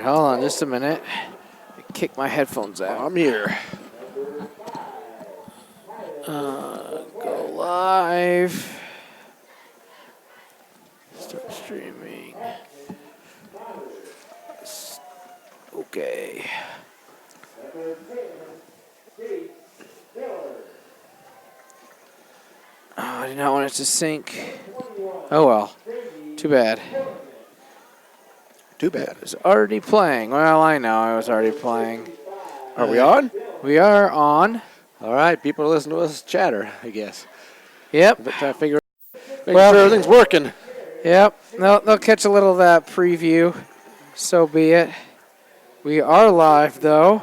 Hold on just a minute. Kick my headphones out. I'm here. Go live. Start streaming. Okay. Oh, I did not want it to sync. Oh well. Too bad. Too bad. It was already playing. Well, I know I was already playing. Are we on? We are on. All right. People are listening to us chatter, I guess. Yep. But trying to figure sure everything's working. Yep. They'll catch a little of that preview. So be it. We are live, though,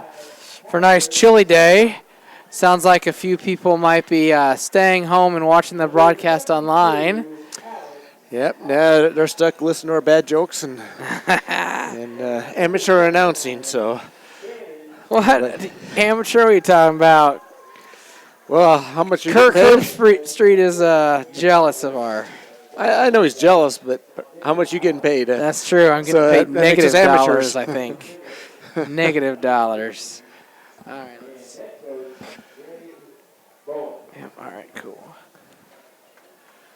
for a nice chilly day. Sounds like a few people might be staying home and watching the broadcast online. Yep. Now they're stuck listening to our bad jokes and amateur announcing. So, What amateur are we talking about? well, how much you Kirk getting paid? Street is jealous of our. I know he's jealous, but how much you getting paid? That's true. I'm getting paid that makes us negative amateurs. dollars, I think. Negative dollars. All right. Let's see. Yep. All right. Cool.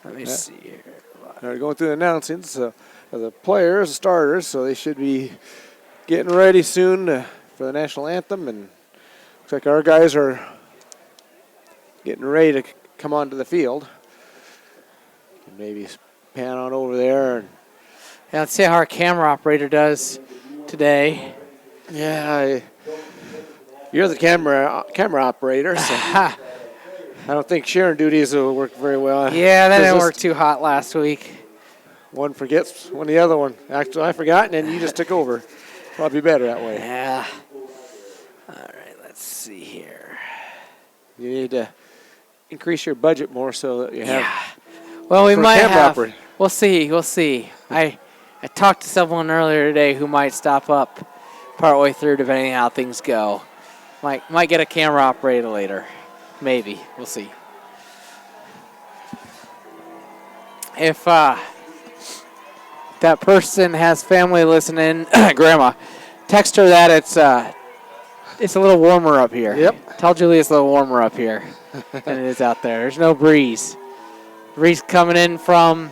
Let me see here. They're going through the announcings. The players, the starters, so they should be getting ready soon for the national anthem. And looks like our guys are getting ready to come onto the field. Maybe pan on over there. And Yeah, let's see how our camera operator does today. yeah, you're the camera operator, so I don't think sharing duties will work very well. Yeah, that didn't work too hot last week. One forgets one the other one. Actually, I forgot, and then you just took over. Probably better that way. Yeah. All right, let's see here. You need to increase your budget more so that you have. Yeah. Well, we for a might camera have. operator. We'll see. We'll see. I talked to someone earlier today who might stop up partway through, depending on how things go. Might get a camera operator later. Maybe. We'll see. If that person has family listening, Grandma, text her that it's a little warmer up here. Yep. Tell Julie it's a little warmer up here than it is out there. There's no breeze. Breeze coming in from,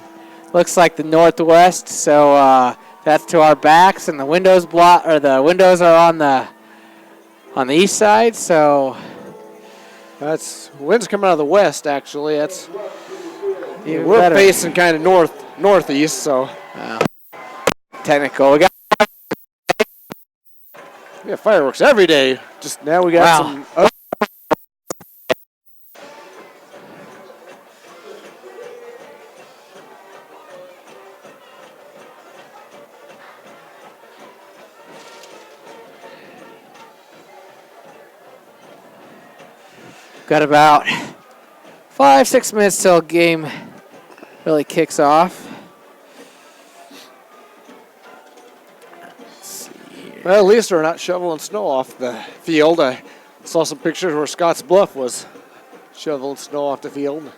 looks like the northwest, so that's to our backs, and the windows are on the east side, so That's wind's coming out of the west. Actually, that's even we're better. facing kind of northeast. So Technical. we have fireworks every day. Just now we got Wow. some. Got about 5-6 minutes till game really kicks off. Let's see here. Well, at least they're not shoveling snow off the field. I saw some pictures where Scotts Bluff was shoveling snow off the field.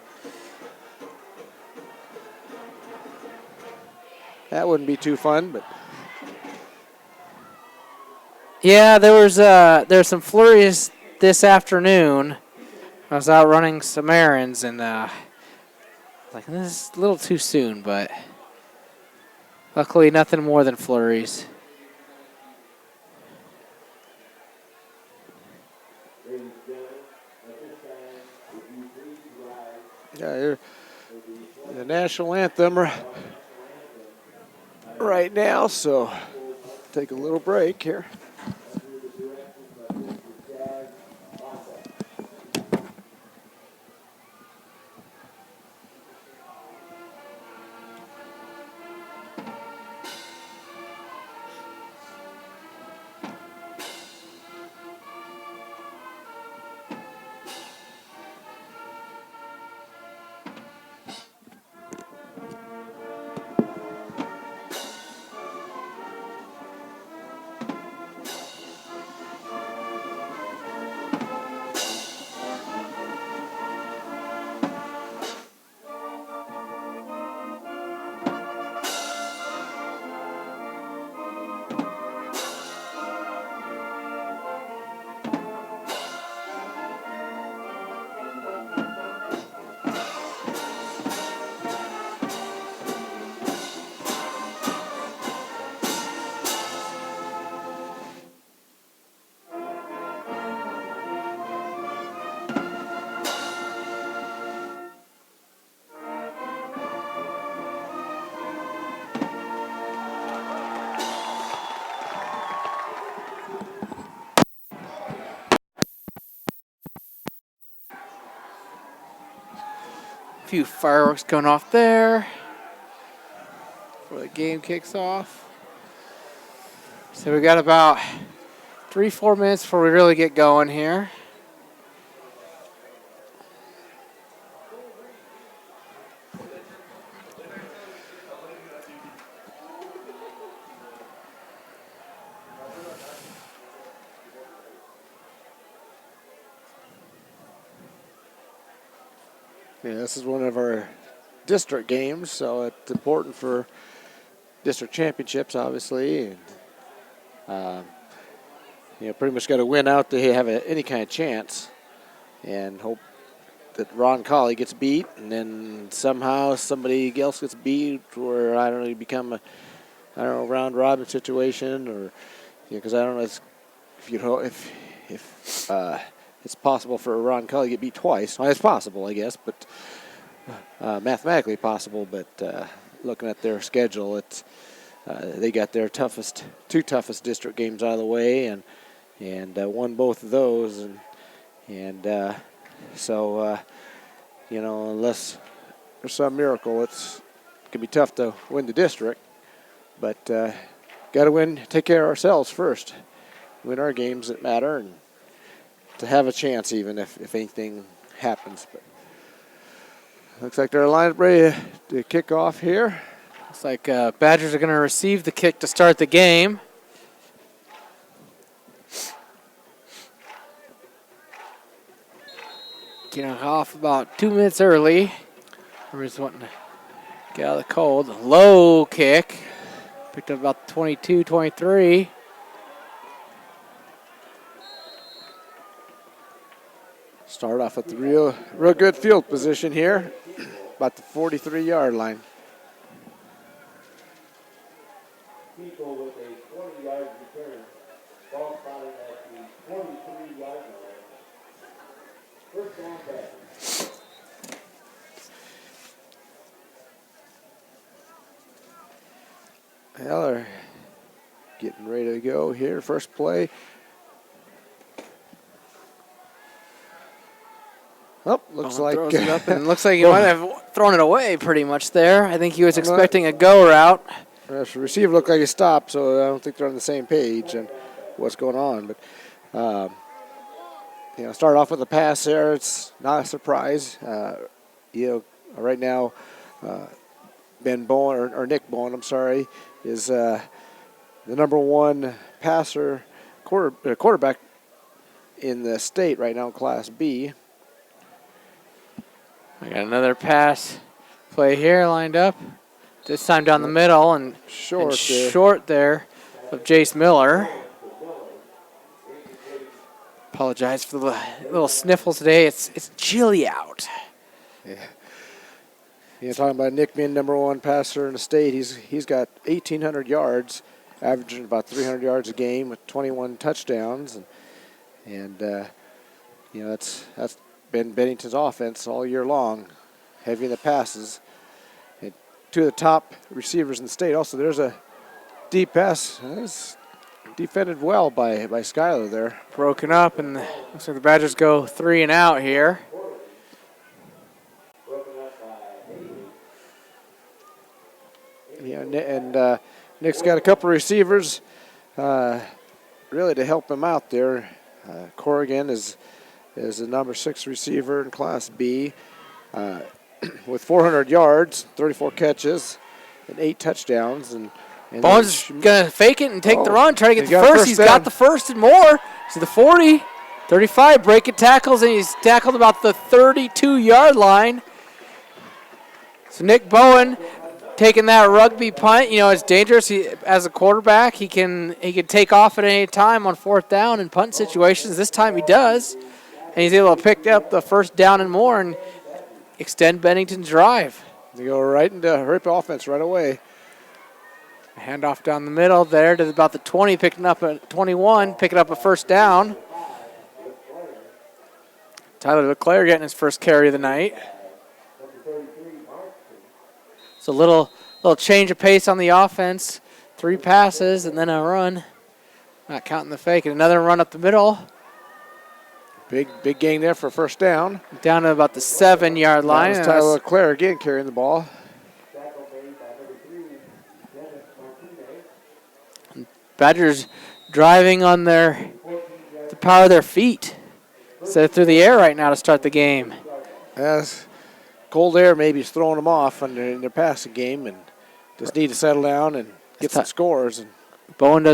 That wouldn't be too fun, but Yeah, there's some flurries this afternoon. I was out running some errands and like this is a little too soon, but luckily nothing more than flurries. yeah, you're the national anthem right now, so take a little break here. few fireworks going off there before the game kicks off. So we got about 3-4 minutes before we really get going here. Yeah, this is one of our district games, so it's important for district championships, obviously. And, pretty much got to win out to have any kind of chance, and hope that Ron Colley gets beat, and then somehow somebody else gets beat, or I don't know, you become a round robin situation, or because I don't know if it's possible for Ron Colley to get beat twice. Well, it's possible, I guess, but mathematically possible. But looking at their schedule, it's they got their two toughest district games out of the way, and won both of those, so unless there's some miracle, it can be tough to win the district. But got to take care of ourselves first, win our games that matter, and to have a chance even if anything happens. But looks like they're lined up ready to kick off here. Looks like Badgers are going to receive the kick to start the game. Getting off about 2 minutes early. We're just wanting to get out of the cold. Low kick. Picked up about 22, 23. Start off with the real good field position here, about the 43-yard line. People with a 20-yard return, ball spotted at the 43-yard line. First down pass. Well, they're getting ready to go here. First play. Oh, looks like throws it up and looks like he might have thrown it away pretty much there. I think he was expecting a go route. The receiver looked like he stopped, so I don't think they're on the same page and what's going on. But start off with a pass there. It's not a surprise. Right now, Ben Bowen or Nick Bowen, I'm sorry, is the number one quarterback in the state right now in Class B. I got another pass play here lined up. This time down the middle and short there of Jace Miller. Apologize for the little sniffles today. It's chilly out. Yeah. Talking about Nick being number one passer in the state, he's got 1,800 yards, averaging about 300 yards a game with 21 touchdowns, and that's been Bennington's offense all year long, heavy in the passes. And two of the top receivers in the state. Also, there's a deep pass. It's defended well by Schuyler there. Broken up, and looks like the Badgers go 3 and out here. Yeah, and Nick's got a couple of receivers really to help him out there. Corrigan is the number 6 receiver in Class B with 400 yards, 34 catches, and 8 touchdowns. And Bowen's going to fake it and take the run, try to get the first. He's got the first and more. To the 40, 35, breaking tackles, and he's tackled about the 32-yard line. So Nick Bowen taking that rugby punt. It's dangerous. As a quarterback, he can take off at any time on 4th down and punt situations. This time he does. And he's able to pick up the first down and more and extend Bennington's drive. They go right into rip offense right away. Handoff down the middle there to about the 20, picking up a 21, picking up a first down. Tyler LeClaire getting his first carry of the night. So a little change of pace on the offense. 3 passes and then a run. Not counting the fake. And another run up the middle. Big gain there for first down. Down to about the 7-yard line. That was Tyler Leclerc again carrying the ball. Badgers driving on the power of their feet. So through the air right now to start the game. As cold air maybe is throwing them off in their passing game, and just need to settle down and get some scores. And Bowen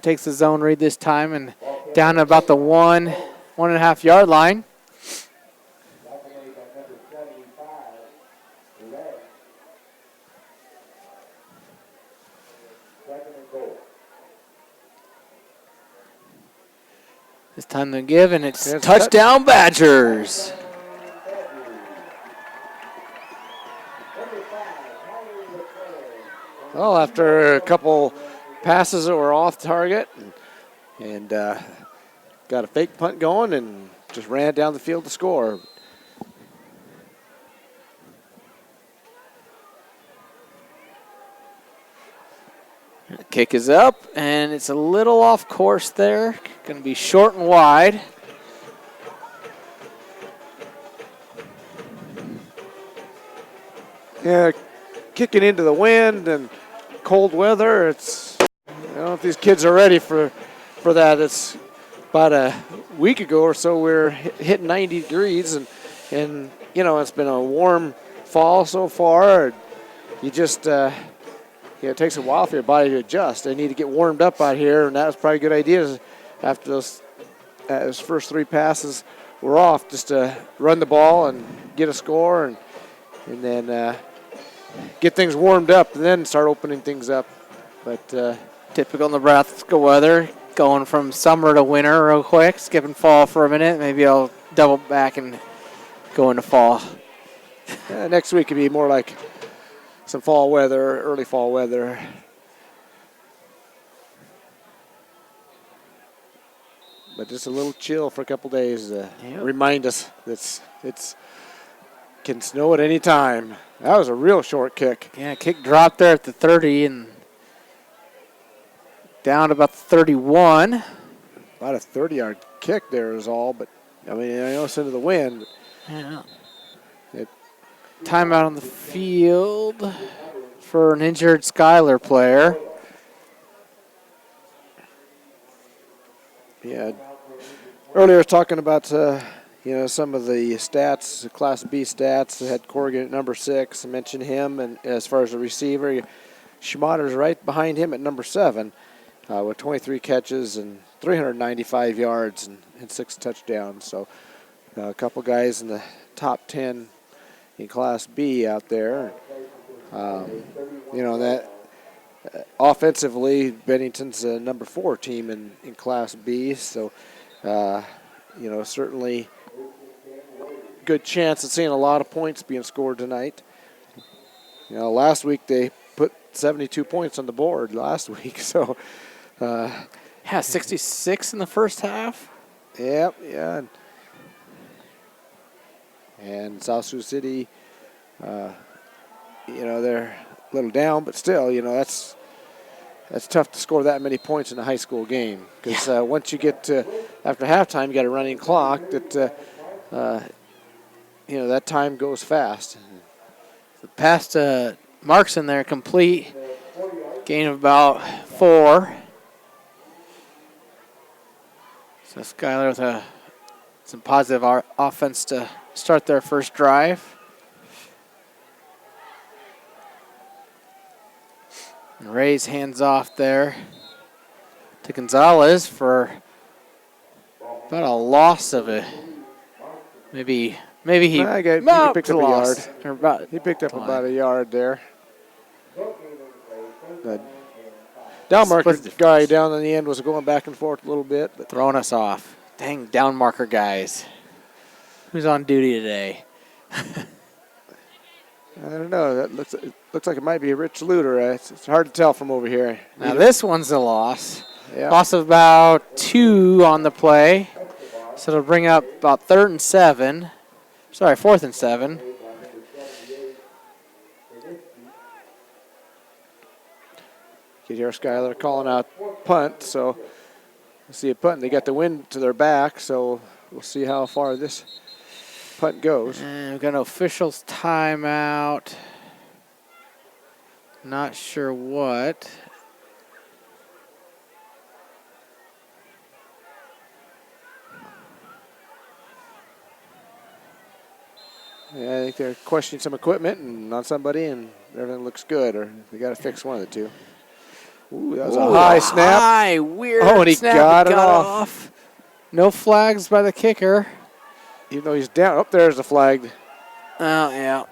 takes the zone read this time and down to about the 1.5 yard line. It's time to give, and it's touchdown Badgers. Well, after a couple passes that were off target and got a fake punt going and just ran it down the field to score. The kick is up, and it's a little off course there. Going to be short and wide. Yeah, kicking into the wind and cold weather. It's, I don't know if these kids are ready for that. It's about a week ago or so we're hitting 90 degrees, and you know, it's been a warm fall so far. You just it takes a while for your body to adjust. They need to get warmed up out here, and that was probably a good idea after those first 3 passes were off, just to run the ball and get a score, and then get things warmed up and then start opening things up. But typical Nebraska weather, going from summer to winter real quick, skipping fall for a minute. Maybe I'll double back and go into fall. Next week could be more like some fall weather, early fall weather. But just a little chill for a couple days to remind us that it's can snow at any time. That was a real short kick. Yeah, kick dropped there at the 30 and down to about the 31. About a 30-yard kick there is all, but I mean, I know it's into the wind. Yeah. Timeout on the field for an injured Schuyler player. Yeah. Earlier, I was talking about some of the stats, the Class B stats. I had Corrigan at number 6. I mentioned him, and as far as the receiver, Schmatter's right behind him at number 7 with 23 catches and 395 yards and 6 touchdowns. So a couple guys in the top 10 in Class B out there. That offensively, Bennington's a number 4 team in Class B. So, certainly good chance of seeing a lot of points being scored tonight. Last week they put 72 points on the board last week. So, 66 in the first half. Yep, yeah. And South Sioux City, they're a little down, but still, that's tough to score that many points in a high school game. Because once you get to after halftime, you got a running clock that, that time goes fast. The pass to Marks in there complete. Gain of about 4. So Schuyler with some positive offense to start their first drive. And Ray's hands off there to Gonzalez for about a loss of it. Maybe he picked up a yard. He picked up about a yard there. The down marker guy down in the end was going back and forth a little bit. But throwing us off. Dang down marker guys. Who's on duty today? I don't know. That looks like it might be a Rich Luter. It's hard to tell from over here. Now this one's a loss. Yeah. Loss of about 2 on the play. So it'll bring up about 4th and 7. You can hear Schuyler calling out punt, so you see a punt. They got the wind to their back, so we'll see how far this punt goes. And we've got an official's timeout. Not sure what. Yeah, I think they're questioning some equipment and on somebody, and everything looks good, or they got to fix one of the two. Ooh, that was a high snap. High, weird Oh, and he snap. got it off. No flags by the kicker. Even though he's down. Up there's the flag. Oh, yeah.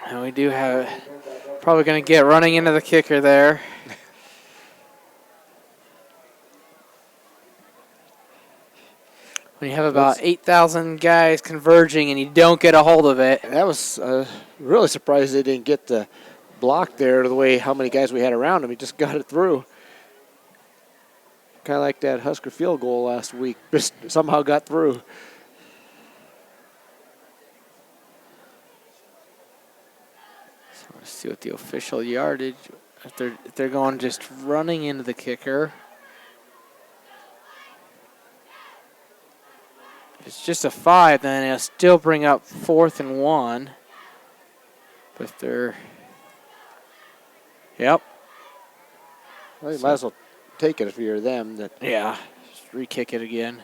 And we do have probably going to get running into the kicker there. When you have about 8,000 guys converging and you don't get a hold of it. That was really surprised they didn't get the block there the way how many guys we had around him. He just got it through. Kind of like that Husker field goal last week. Just somehow got through. So let's see what the official yardage, if they're going just running into the kicker. If it's just a 5, then it'll still bring up 4th and 1. But if they're, yep. Well, you might as well take it if you're them. Yeah, just re-kick it again.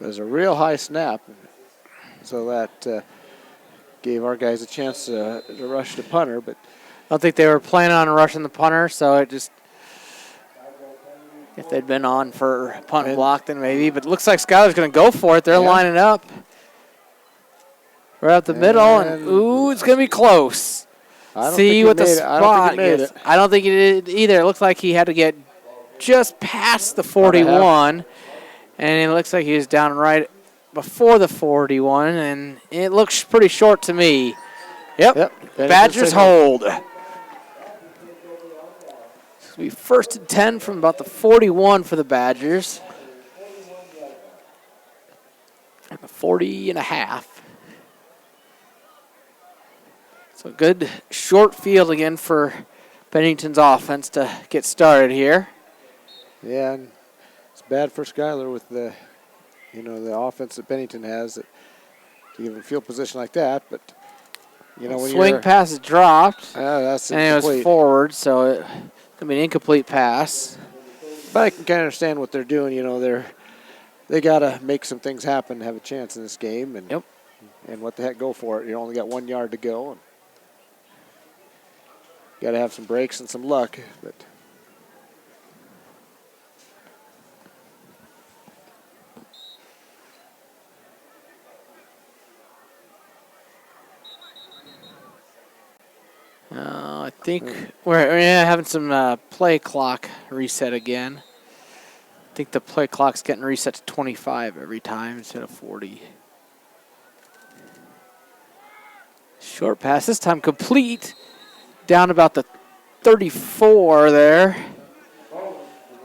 It was a real high snap. So that gave our guys a chance to rush the punter. But I don't think they were planning on rushing the punter, so it just, if they'd been on for punt and block, then maybe. But it looks like Schuyler's going to go for it. They're lining up. Right up the middle, and ooh, it's going to be close. See what the spot is. I don't think he did either. It looks like he had to get just past the 41, and it looks like he was down right before the 41, and it looks pretty short to me. Yep. Badgers hold. It'll be 1st and 10 from about the 41 for the Badgers. And the 40 and a half. So good short field again for Bennington's offense to get started here. Yeah, and it's bad for Schuyler with the, the offense that Bennington has to give him field position like that. But when swing pass is dropped. That's and it was forward, so it's gonna be an incomplete pass. But I can kind of understand what they're doing. They gotta make some things happen to have a chance in this game, and what the heck, go for it. You only got 1 yard to go. And got to have some breaks and some luck, but I think we're having some play clock reset again. I think the play clock's getting reset to 25 every time instead of 40. Short pass, this time complete. Down about the 34 there.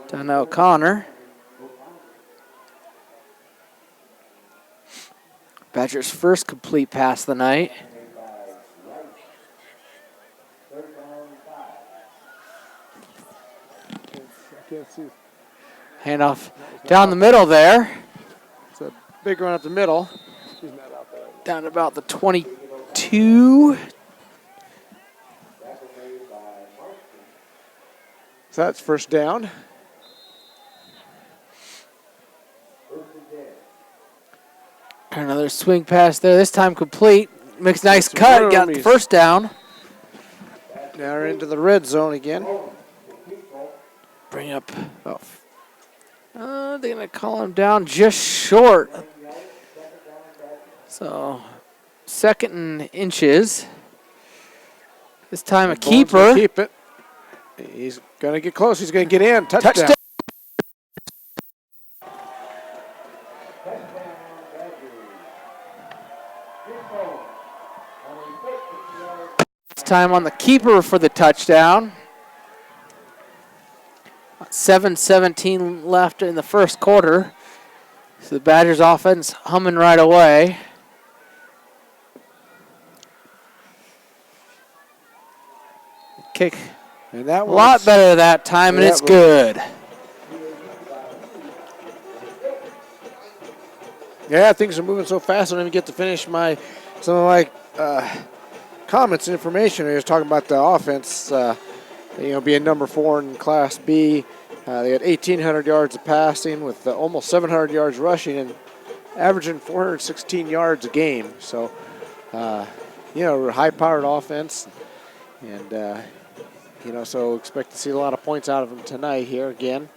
Down to O'Connor. Badgers' first complete pass of the night. Handoff down the middle there. It's a big run up the middle. Down to about the 22. So that's 1st down. Another swing pass there, this time complete. Makes a nice cut, got the 1st down. Now we're into the red zone again. Bring up, they're going to call him down just short. So, 2nd and inches. This time a keeper. Keep it. He's going to get close. He's going to get in. Touchdown. This time on the keeper for the touchdown. 7:17 left in the 1st quarter. So the Badgers offense humming right away. Kick And that A lot better that time, and it's good. Yeah, things are moving so fast. I don't even get to finish some of my comments and information. I was talking about the offense, being number 4 in Class B. They had 1,800 yards of passing with almost 700 yards rushing and averaging 416 yards a game. So, high-powered offense. And, so expect to see a lot of points out of them tonight here again.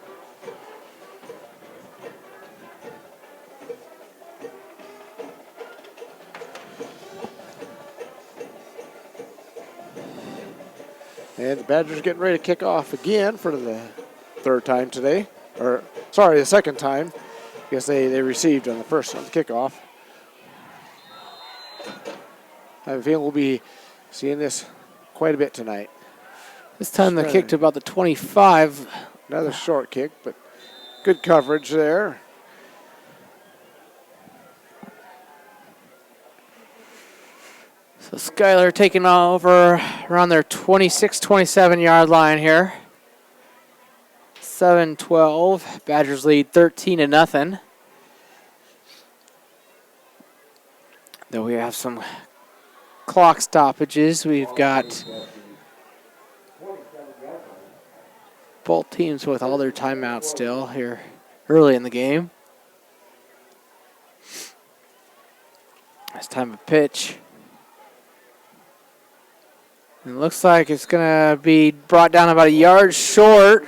And the Badgers getting ready to kick off again for the third time today. The second time. I guess they received on the first on the kickoff. I have a feeling we'll be seeing this quite a bit tonight. This time they kicked about the 25. Another short kick, but good coverage there. So Schuyler taking over around their 26, 27-yard line here. 7-12. Badgers lead 13-0. Though we have some clock stoppages. We've got both teams with all their timeouts still here early in the game. It's time to pitch. It looks like it's going to be brought down about a yard short.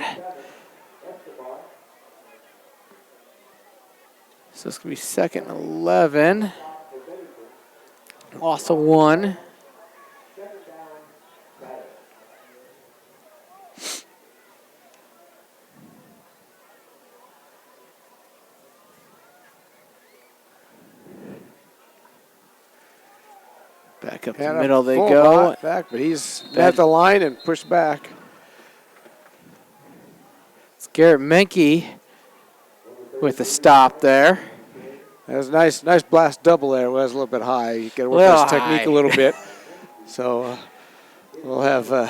So it's going to be 2nd and 11. Loss of 1. Back up the middle they go. Back, but he's at the line and pushed back. It's Garrett Menke with the stop there. That was a nice blast double there. It was a little bit high. You got to work on his technique a little bit. So we'll have to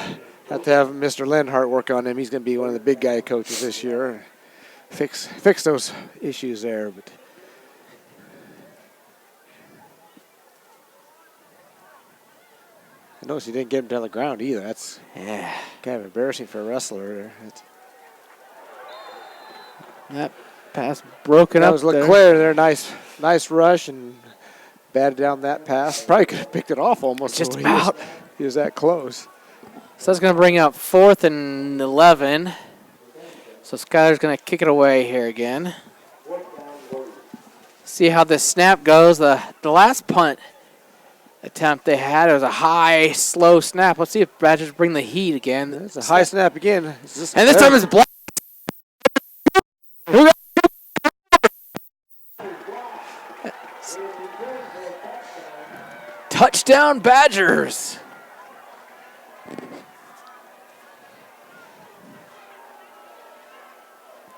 have Mr. Lenhart work on him. He's going to be one of the big guy coaches this year. Fix those issues there. But I noticed he didn't get him down the ground either. That's kind of embarrassing for a wrestler. That pass broken up. That was Leclerc there. Nice rush and batted down that pass. Probably could have picked it off almost. Just about. He was that close. So that's going to bring up 4th and 11. So Schuyler's going to kick it away here again. See how this snap goes. The last punt attempt they had, it was a high, slow snap. Let's see if Badgers bring the heat again. It's a high snap again. And this time it's blocked. Touchdown Badgers.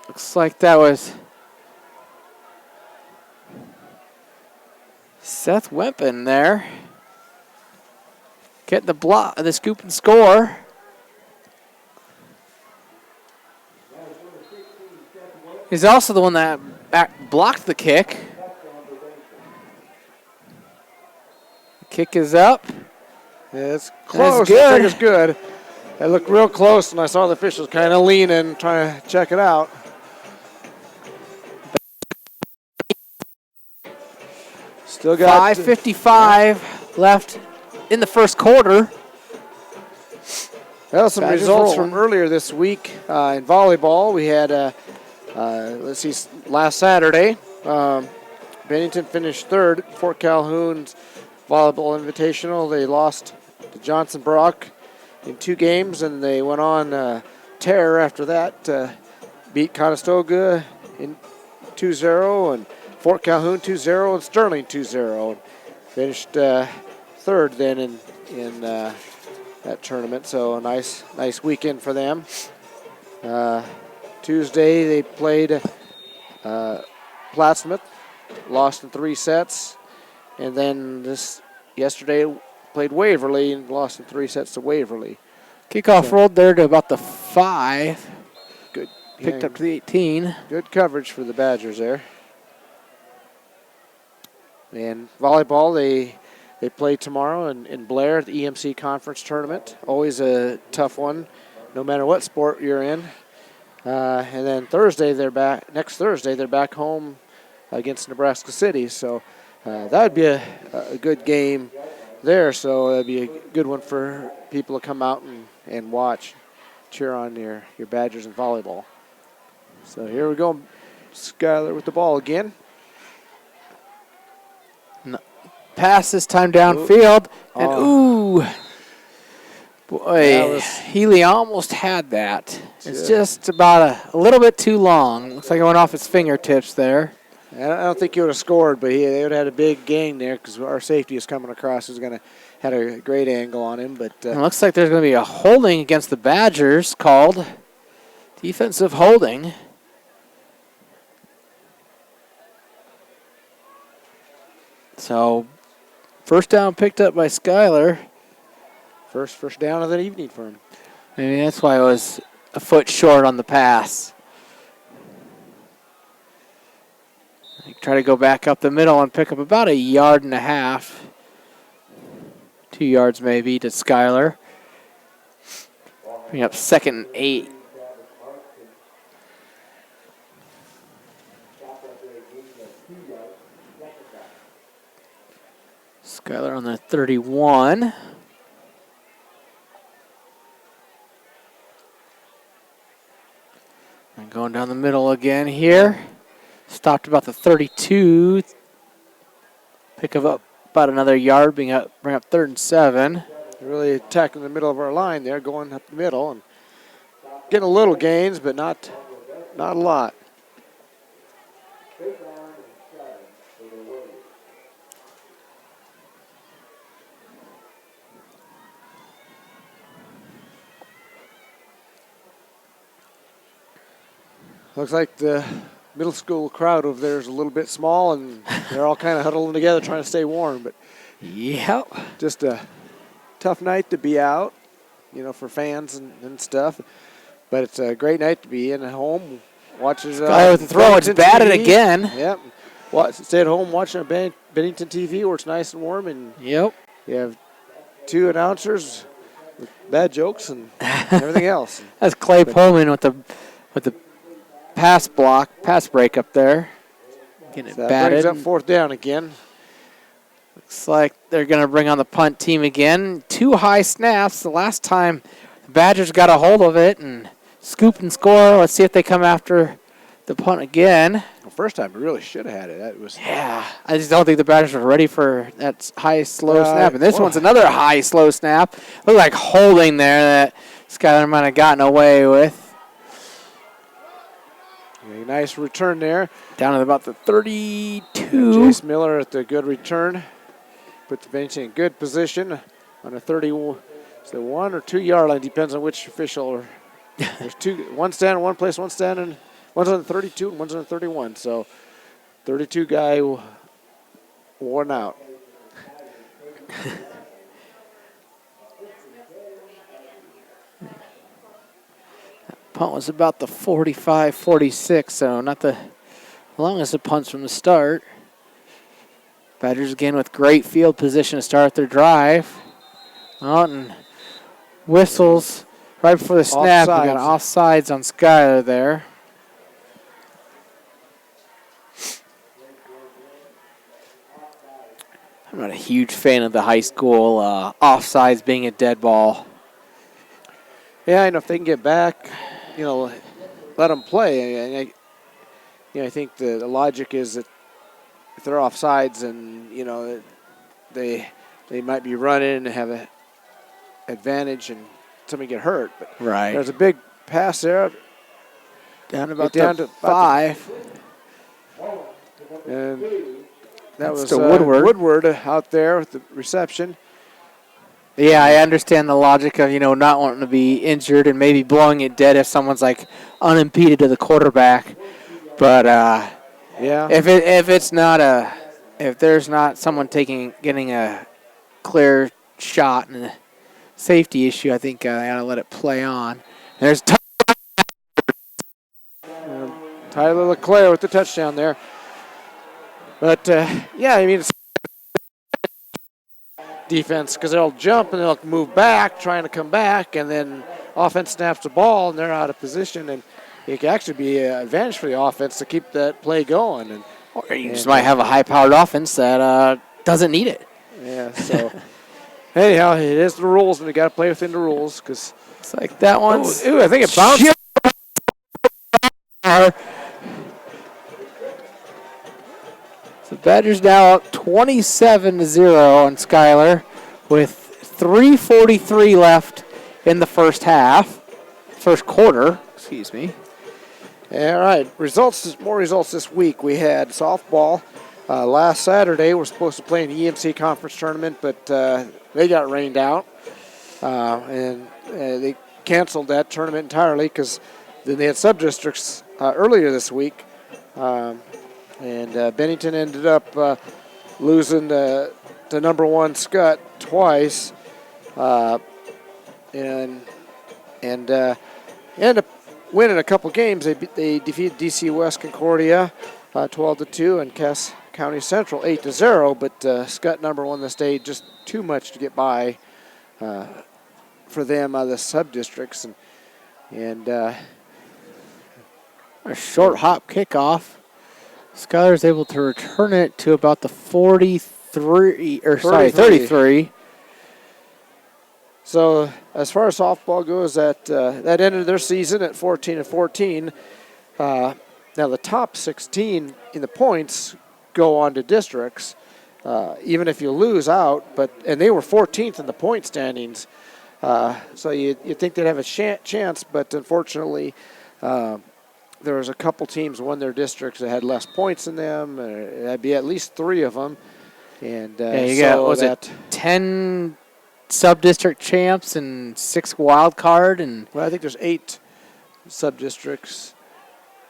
Looks like that was Seth Wempen there. Getting the scoop and score. He's also the one that blocked the kick. Kick is up. Yeah, it's close. Good. The kick is good. It looked real close, and I saw the officials kind of leaning, trying to check it out. Still got 5:55 left in the first quarter. Well, some results from earlier this week in volleyball. We had, last Saturday, Bennington finished 3rd at Fort Calhoun's Volleyball Invitational. They lost to Johnson Brock in 2 games, and they went on tear after that. Beat Conestoga in 2-0, and Fort Calhoun 2-0, and Sterling 2-0. Finished 3rd then in that tournament, so a nice weekend for them. Tuesday they played Plattsmouth, lost in 3 sets. And then yesterday played Waverly and lost in 3 sets to Waverly. Kickoff rolled there to about the 5. Good. Picked Yeah, up to the 18. good coverage for the Badgers there. And volleyball, they play tomorrow in Blair at the EMC Conference Tournament. Always a tough one, no matter what sport you're in. And then Thursday, next Thursday, they're back home against Nebraska City. So that would be a good game there. So that'd be a good one for people to come out and watch, cheer on your Badgers in volleyball. So here we go, Schuyler with the ball again. Pass this time downfield, and boy, Healy almost had that. It's just about a little bit too long. Looks like it went off his fingertips there. I don't think he would have scored, but they would have had a big gain there because our safety is coming across. He's had a great angle on him. But it looks like there's going to be a holding against the Badgers called. Defensive holding. So, first down picked up by Schuyler. First down of the evening for him. Maybe that's why it was a foot short on the pass. Try to go back up the middle and pick up about 1.5 yards. 2 yards maybe to Schuyler. Bring up 2nd and 8. Schuyler on the 31. And going down the middle again here. Stopped about the 32. Pick up about another yard, bring up 3rd and 7. They're really attacking the middle of our line there, going up the middle and getting a little gains, but not a lot. Looks like the middle school crowd over there is a little bit small, and they're all kind of huddling together trying to stay warm. But yep, just a tough night to be out, for fans and stuff. But it's a great night to be in at home. Watches guy with the throw. It's batted again. Yep. Stay at home watching a Bennington TV where it's nice and warm, and yep, you have 2 announcers with bad jokes and everything else. That's Clay Pullman with the pass break up there. Getting it that batted. Brings up 4th down again. Looks like they're going to bring on the punt team again. 2 high snaps. The last time the Badgers got a hold of it and scoop and score. Let's see if they come after the punt again. The first time we really should have had it. I just don't think the Badgers were ready for that high, slow snap. And this one's another high, slow snap. Looked like holding there that Schuyler might have gotten away with. A nice return there. Down at about the 32. Jace Miller at the good return. Put the bench in good position on a 31. It's the 1 or 2 yard line, depends on which official. There's 2, one stand in one place, one stand in, one's on the 32 and one's on the 31. So 32 guy worn out. Punt was about the 45-46, so not the longest of punts from the start. Badgers again with great field position to start their drive. Out and whistles right before the snap. We got offsides on Schuyler there. I'm not a huge fan of the high school offsides being a dead ball. Yeah, if they can get back, let them play. And I think the logic is that if they're offsides and they might be running and have an advantage and somebody get hurt. But right. There's a big pass there. Down to 5. And that was Woodward out there with the reception. Yeah, I understand the logic of, not wanting to be injured and maybe blowing it dead if someone's unimpeded to the quarterback. But yeah, if there's not someone getting a clear shot and safety issue. I think I got to let it play on. There's Tyler LeClaire with the touchdown there. But, yeah, I mean, it's defense because they'll jump and they'll move back, trying to come back, and then offense snaps the ball and they're out of position. And it can actually be an advantage for the offense to keep that play going. Or you just might have a high-powered offense that doesn't need it. Yeah, so anyhow, it is the rules, and we got to play within the rules because it's like that one's. Ooh, I think it bounced. The Badgers now up 27-0 on Schuyler with 3:43 left in the first quarter. Excuse me. All right, more results this week. We had softball. Last Saturday, we're supposed to play in the EMC conference tournament, but they got rained out, and they canceled that tournament entirely because then they had sub-districts earlier this week, and Bennington ended up losing to number 1 Scott twice, and ended up winning a couple games. They defeated DC West Concordia 12-2 and Cass County Central 8-0, but Scott number 1 the state, just too much to get by for them out of the sub-districts. And a short hop kickoff. Schuyler is able to return it to about the 33. So as far as softball goes, that ended their season at 14-14. Now the top 16 in the points go on to districts, even if you lose out. And they were 14th in the point standings, so you think they'd have a chance, but unfortunately, there was a couple teams won their districts that had less points than them. That'd be at least 3 of them, and you got 10 sub-district champs and 6 wild card, and well, I think there's 8 sub-districts.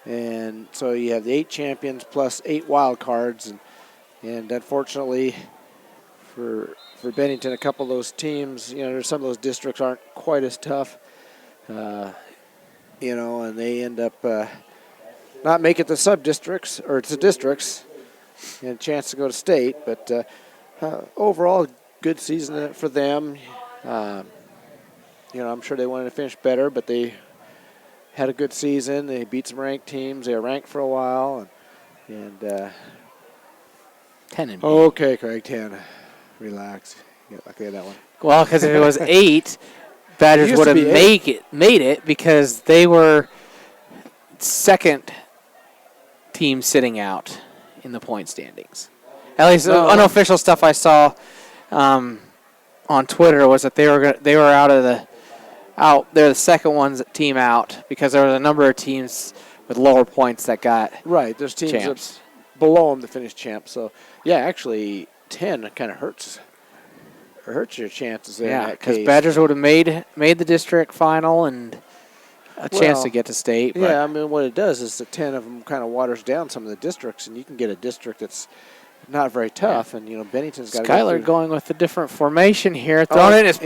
And so you have the 8 champions plus 8 wild cards, and unfortunately for Bennington, a couple of those teams, some of those districts aren't quite as tough, and they end up not making the sub-districts or to districts and a chance to go to state. But overall, good season for them. I'm sure they wanted to finish better, but they had a good season. They beat some ranked teams. They were ranked for a while. And 10 and B. Okay, Craig, 10. Relax. Get lucky at that one. Well, because if it was 8, Badgers would have made it because they were second team sitting out in the point standings. At least the unofficial stuff I saw on Twitter was that they were they're the second team out because there was a number of teams with lower points that got there's teams champs below them to finish champs. So yeah, actually 10 kind of hurts your chances there. Yeah, because Badgers would have made the district final and a chance to get to state. Yeah, I mean what it does is the 10 of them kind of waters down some of the districts, and you can get a district that's not very tough. Yeah. And Bennington's got Schuyler going with a different formation here, throwing in his.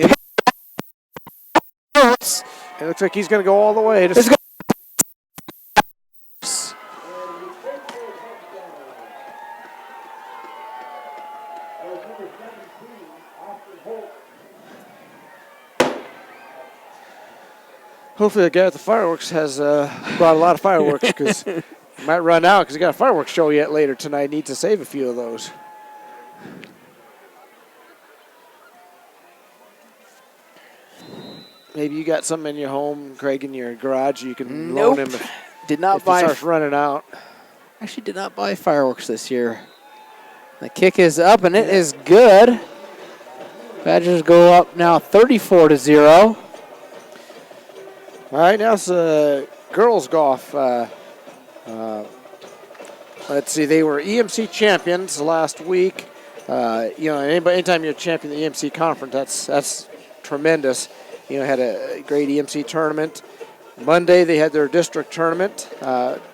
It looks like he's going to go all the way. Hopefully the guy at the fireworks has brought a lot of fireworks because he might run out because he got a fireworks show yet later tonight. Needs to save a few of those. Maybe you got something in your home, Craig, in your garage. You can loan him if he starts running out. Actually did not buy fireworks this year. The kick is up, and it is good. Badgers go up now 34-0. All right, now it's girls golf. Let's see, they were EMC champions last week. Anytime you're a champion in the EMC conference, that's tremendous. Had a great EMC tournament. Monday they had their district tournament.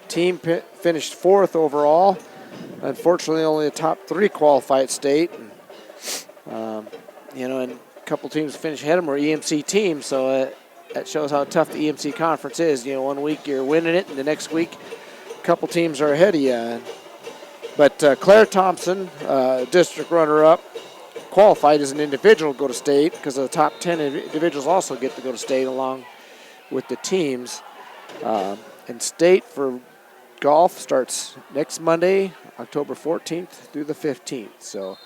Team finished 4th overall. Unfortunately, only the top 3 qualified state. And couple teams finish ahead of them were EMC teams, so that shows how tough the EMC conference is. You know, one week you're winning it, and the next week a couple teams are ahead of you. But Claire Thompson, district runner-up, qualified as an individual to go to state because the top 10 individuals also get to go to state along with the teams. And state for golf starts next Monday, October 14th through the 15th. So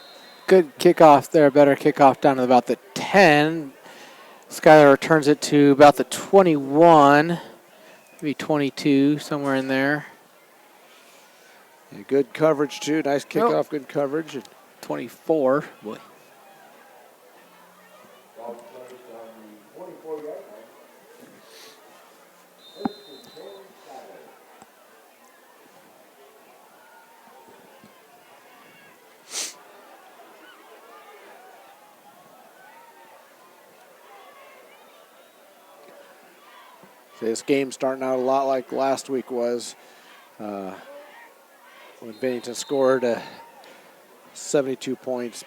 good kickoff there, better kickoff down to about the 10. Schuyler returns it to about the 21, maybe 22, somewhere in there. Yeah, good coverage, too. Nice kickoff, good coverage. 24. Boy. This game's starting out a lot like last week was. When Bennington scored 72 points.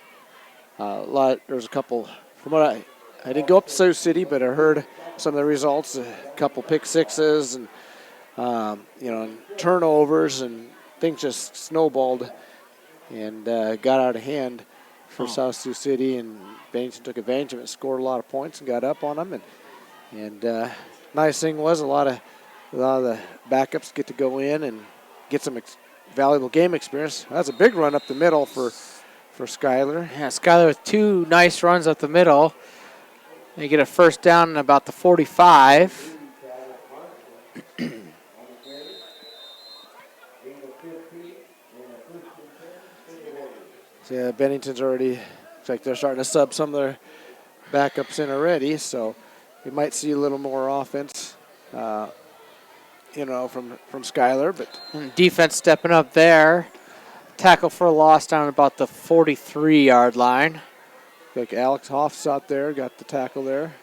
There was a couple, from what I didn't go up to Sioux City, but I heard some of the results, a couple pick sixes and, turnovers, and things just snowballed and got out of hand for South Sioux City, and Bennington took advantage of it, scored a lot of points and got up on them. And nice thing was a lot of the backups get to go in and get some valuable game experience. That's a big run up the middle for Schuyler. Yeah, Schuyler with 2 nice runs up the middle. They get a first down in about the 45. So yeah, Bennington's already, looks like they're starting to sub some of their backups in already, so we might see a little more offense from Schuyler. But And defense stepping up there. Tackle for a loss down about the 43-yard line. like Alex Hoff's out there, got the tackle there.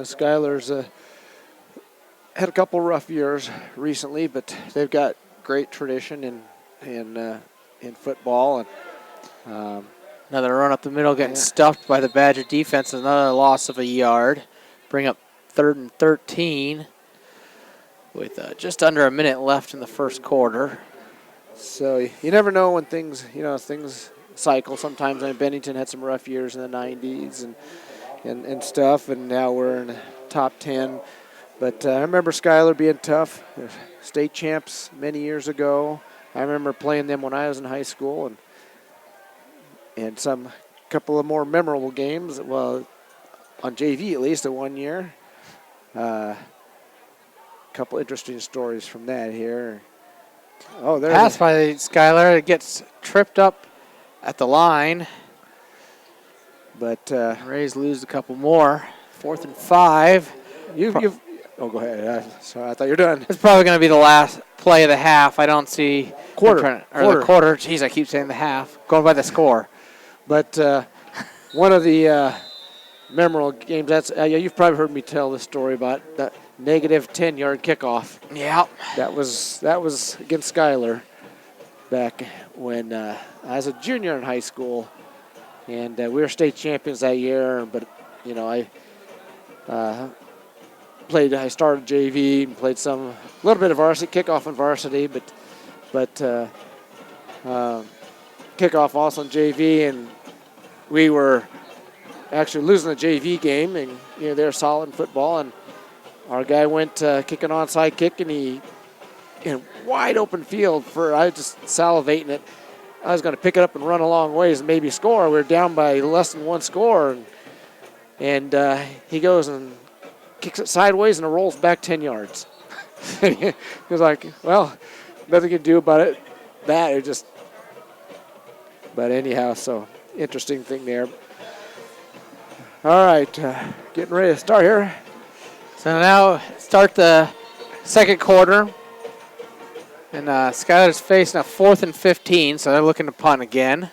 Schuyler's had a couple rough years recently, but they've got great tradition in football. And another run up the middle, getting stuffed by the Badger defense. Another loss of a yard. Bring up 3rd and 13 with just under a minute left in the first quarter. So you never know when things cycle. Sometimes Bennington had some rough years in the 90s and stuff, and now we're in the top 10. But I remember Schuyler being tough. They're state champs many years ago. I remember playing them when I was in high school, and some couple of more memorable games. Well, on JV at least, the 1 year. Couple interesting stories from that here. Oh, there's pass by Schuyler. It gets tripped up at the line. But Rays lose a couple more. 4th and 5. Oh, go ahead. Sorry, I thought you were done. It's probably going to be the last play of the half. I don't see quarter. The quarter. Jeez, I keep saying the half. Going by the score. But one of the memorable games, you've probably heard me tell this story about that negative 10-yard kickoff. Yeah. That was against Schuyler back when I was a junior in high school, and we were state champions that year. But I started JV and played a little bit of varsity, kickoff in varsity, but kickoff also in JV, and we were actually losing the JV game, and they're solid in football, and our guy went kick an onside kick, and he in wide open field I was just salivating it. I was going to pick it up and run a long ways and maybe score. We were down by less than 1 score, and he goes and kicks it sideways, and it rolls back 10 yards. He was like, well, nothing you can do about it. But anyhow, so interesting thing there. All right, getting ready to start here. So now start the second quarter. And Schuyler's facing a 4th and 15, so they're looking to punt again.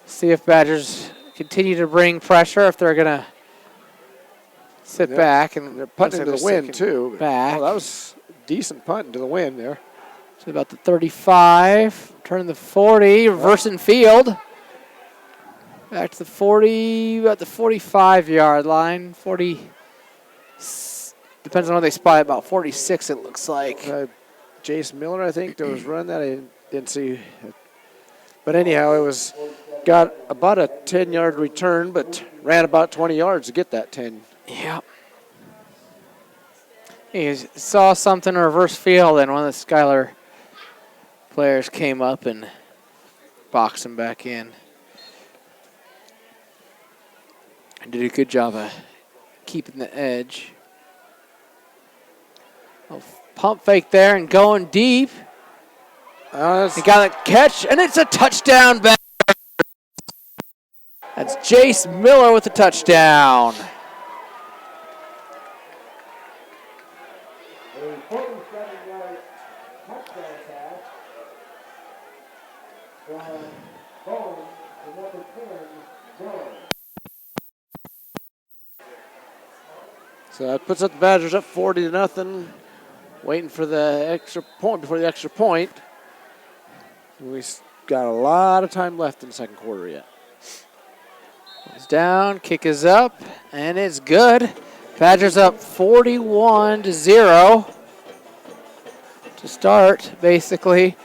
See if Badgers continue to bring pressure, if they're going to sit back. And they're punting into the wind, too. Back. Oh, that was a decent punt into the wind there. So about the 35, turn the 40, reversing field. Back to the 40, about the 45-yard line. 40, depends on where they spot it, about 46 it looks like. Jace Miller, I think, that was running that. I didn't see. But anyhow, it got about a 10-yard return, but ran about 20 yards to get that 10. Yep. He saw something in reverse field, and one of the Schuyler players came up and boxed him back in. And did a good job of keeping the edge. Pump fake there and going deep. He got a catch, and it's a touchdown back. That's Jace Miller with the touchdown. So that puts up the Badgers up 40-0. Waiting for the extra point before the extra point. We got a lot of time left in the second quarter yet. It's down, kick is up, and it's good. Badgers up 41-0 to start, basically,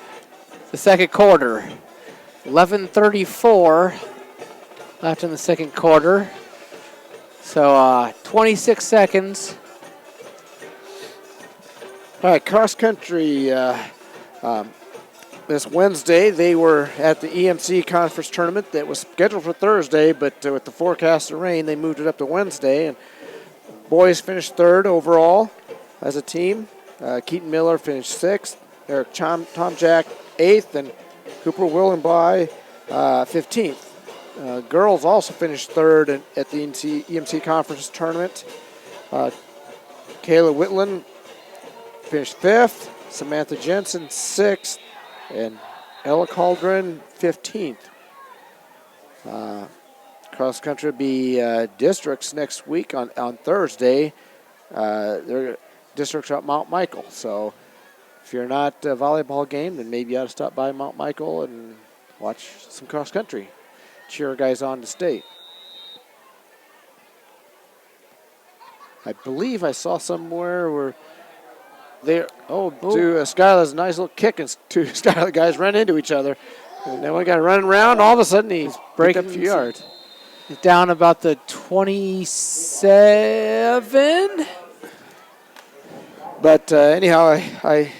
the second quarter. 11:34 left in the second quarter. So 26 seconds. All right, cross country. This Wednesday, they were at the EMC conference tournament that was scheduled for Thursday, but with the forecast of rain, they moved it up to Wednesday. And boys finished third overall as a team. Keaton Miller finished sixth. Eric Tomjack eighth, and Cooper Willenby 15th. Girls also finished third at the EMC conference tournament. Kayla Whitland finished fifth. Samantha Jensen sixth. And Ella Caldron, 15th. Cross country will be districts next week on Thursday. Their districts are at Mount Michael. So if you're not a volleyball game, then maybe you ought to stop by Mount Michael and watch some cross country. Cheer guys on to state. I believe I saw somewhere where Schuyler's a nice little kick, and two Schuyler guys run into each other. And then one guy running around, all of a sudden he's breaking up a few yards. He's down about the 27. But anyhow, I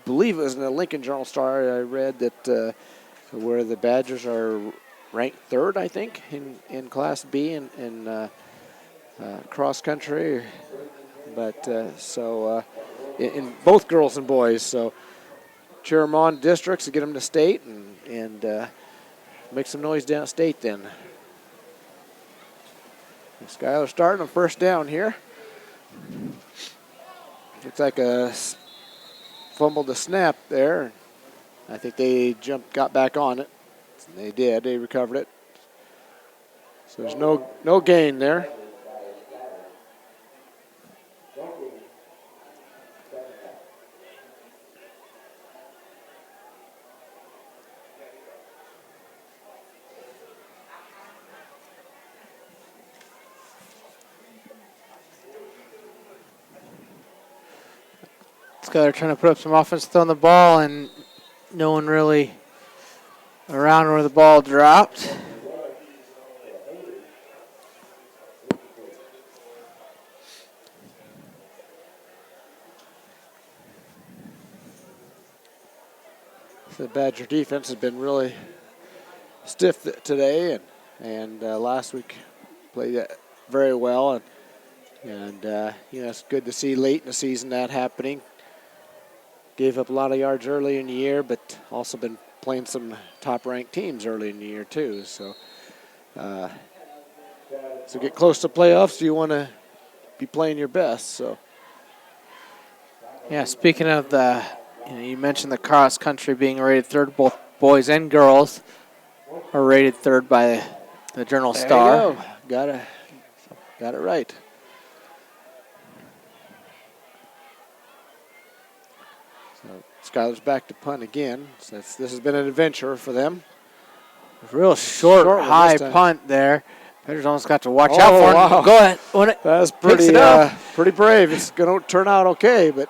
believe it was in the Lincoln Journal-Star I read that where the Badgers are ranked third, I think, in Class B in cross country. But in both girls and boys. So cheer them on districts to get them to state and make some noise down state then. Schuyler starting on first down here. Looks like a fumbled the snap there. I think they got back on it. They did. They recovered it. So there's no gain there. Schuyler trying to put up some offense, throwing the ball, and no one really around where the ball dropped. The Badger defense has been really stiff today, and last week played very well, and it's good to see late in the season that happening. Gave up a lot of yards early in the year, but also been playing some top-ranked teams early in the year too. So, get close to playoffs, you want to be playing your best. So, yeah. Speaking of you mentioned the cross country being rated third. Both boys and girls are rated third by the Journal-Star. Got it right. Schuyler's back to punt again. So this has been an adventure for them. Real short one high this time. punt there. Badgers almost got to watch out for it. Wow. Go ahead. When it That's picks pretty, it up. pretty brave. It's going to turn out okay, but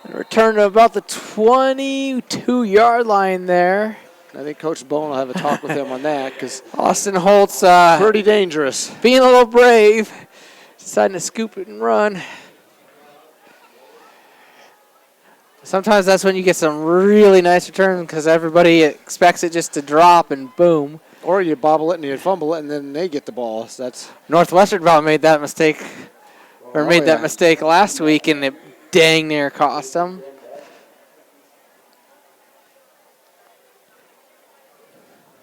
Return to about the 22-yard line there. I think Coach Bowen will have a talk with him on that because Austin Holtz pretty dangerous. being a little brave, deciding to scoop it and run. Sometimes that's when you get some really nice returns because everybody expects it just to drop and boom. Or you bobble it and you fumble it and then they get the ball. So that's Northwestern about made that mistake, that mistake last week, and it dang near cost them.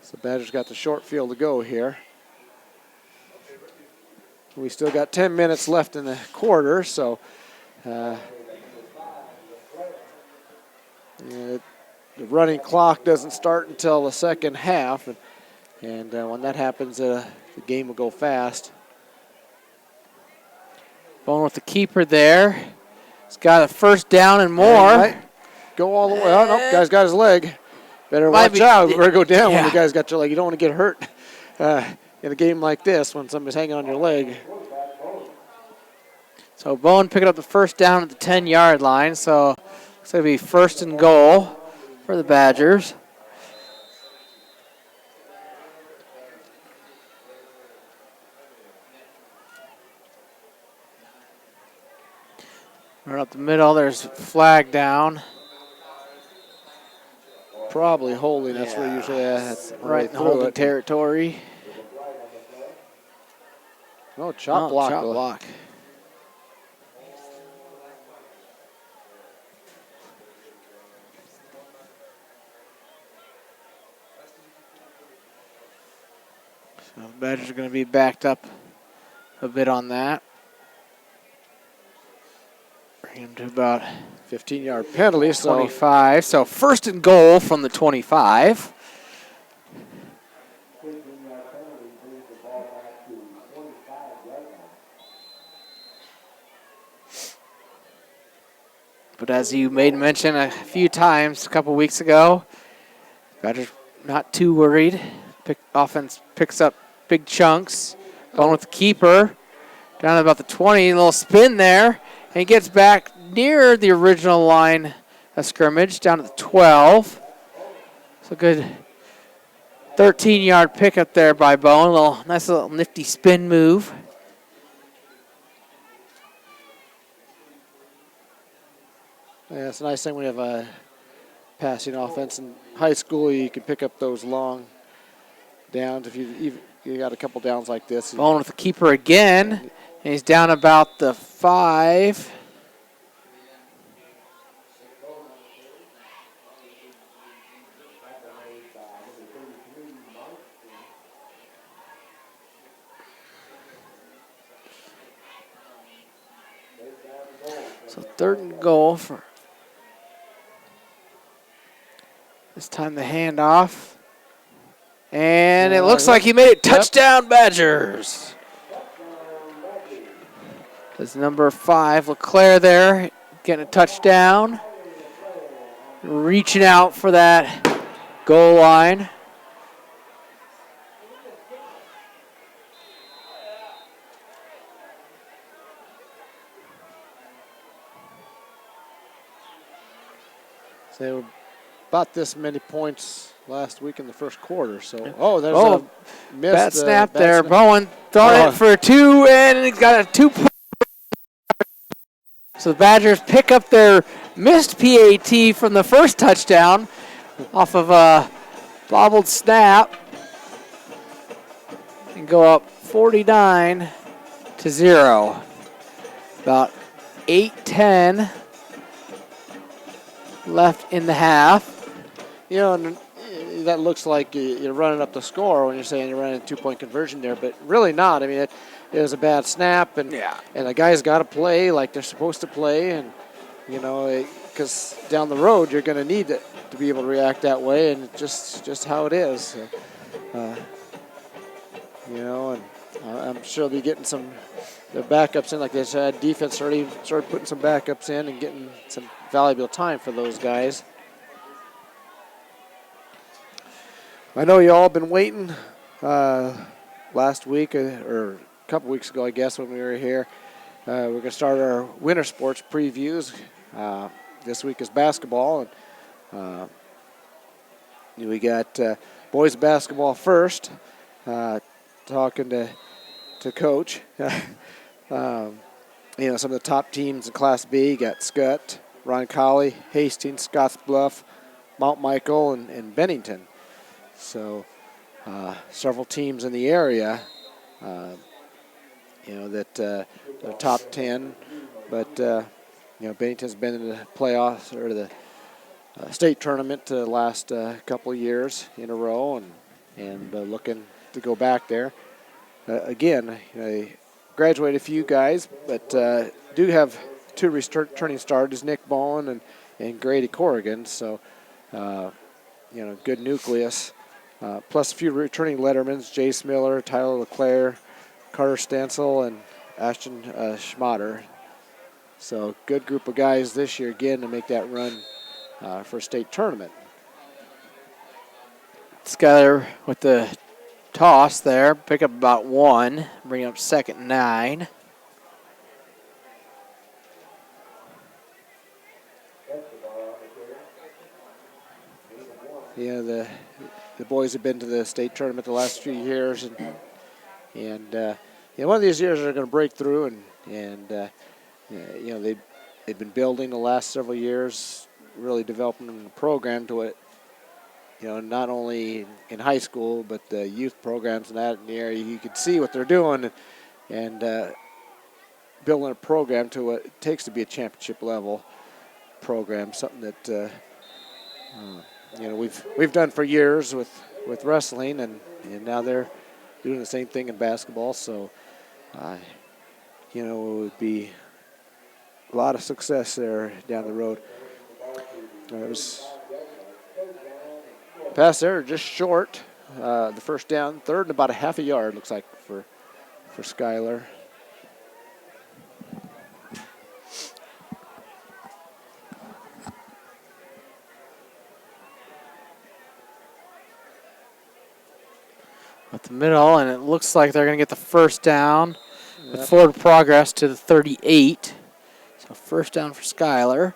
So Badgers got the short field to go here. We still got 10 minutes left in the quarter, so the running clock doesn't start until the second half, and when that happens, the game will go fast. Bowling with the keeper there. He's got a first down and more. Might go all the way. Oh, nope, guy's got his leg. Better watch out. Better go down when the guy's got your leg. You don't want to get hurt in a game like this when somebody's hanging on your leg. So Bowen picking up the first down at the 10-yard line. So it's going to be first and goal for the Badgers. Right up the middle, there's flag down. Probably holding. That's where usually that's right in holding territory. Oh, chop block. Chop block. So the Badgers are going to be backed up a bit on that. Bring him to about 15-yard penalty. 25. So first and goal from the 25. But as you made mention a few times a couple weeks ago, Badgers not too worried. Offense picks up big chunks. Going with the keeper. Down at about the 20. A little spin there. And he gets back near the original line of scrimmage, down at the 12. So good 13-yard pickup there by Bowen. Nice little nifty spin move. Yeah, it's a nice thing when you have a passing offense. In high school, you can pick up those long downs. If you got a couple downs like this. Bowen with the keeper again. And he's down about the 5. So third and goal for this time the handoff. And it looks like he made it. Touchdown, Badgers. There's number 5, LeClaire there, getting a touchdown. Reaching out for that goal line. So they were about this many points last week in the first quarter. So, there's a missed bad snap there. Snap. Bowen throwing it for 2, and he's got a 2 point. So the Badgers pick up their missed PAT from the first touchdown off of a bobbled snap and go up 49-0. About 8:10 left in the half. You know, and that looks like you're running up the score when you're saying you're running a 2-point conversion there, but really not. I mean, it was a bad snap, and the guys got to play like they're supposed to play, and you know, because down the road you're going to need it to be able to react that way, and just how it is. You know, and I'm sure they'll be getting some the backups in, like they said. Defense already started putting some backups in and getting some valuable time for those guys. I know you all been waiting last week or a couple weeks ago, I guess, when we were here. We're going to start our winter sports previews. This week is basketball, and we got boys basketball first. Talking to Coach. Some of the top teams in Class B. You got Scott, Roncalli, Hastings, Scottsbluff, Mount Michael, and Bennington. So several teams in the area, that are top 10. But, Bennington's been in the playoffs or the state tournament the last couple of years in a row and looking to go back there. Again, I graduated a few guys, but do have two returning starters, Nick Bowen and Grady Corrigan. So, good nucleus. Plus a few returning lettermans, Jace Miller, Tyler LeClaire, Carter Stencil, and Ashton Schmatter. So good group of guys this year again to make that run for a state tournament. Schuyler with the toss there, pick up about 1, bring up 2nd and 9. Yeah, the boys have been to the state tournament the last few years, and one of these years they're going to break through, and they've been building the last several years, really developing a program to it. Not only in high school, but the youth programs and that in the area. You can see what they're doing, and building a program to what it takes to be a championship level program. Something that we've done for years with wrestling, and now they're doing the same thing in basketball. So, it would be a lot of success there down the road. It was pass there just short. The first down, 3rd and about a half a yard, looks like, for Schuyler. At the middle, and it looks like they're going to get the first down. With forward progress to the 38. So first down for Schuyler.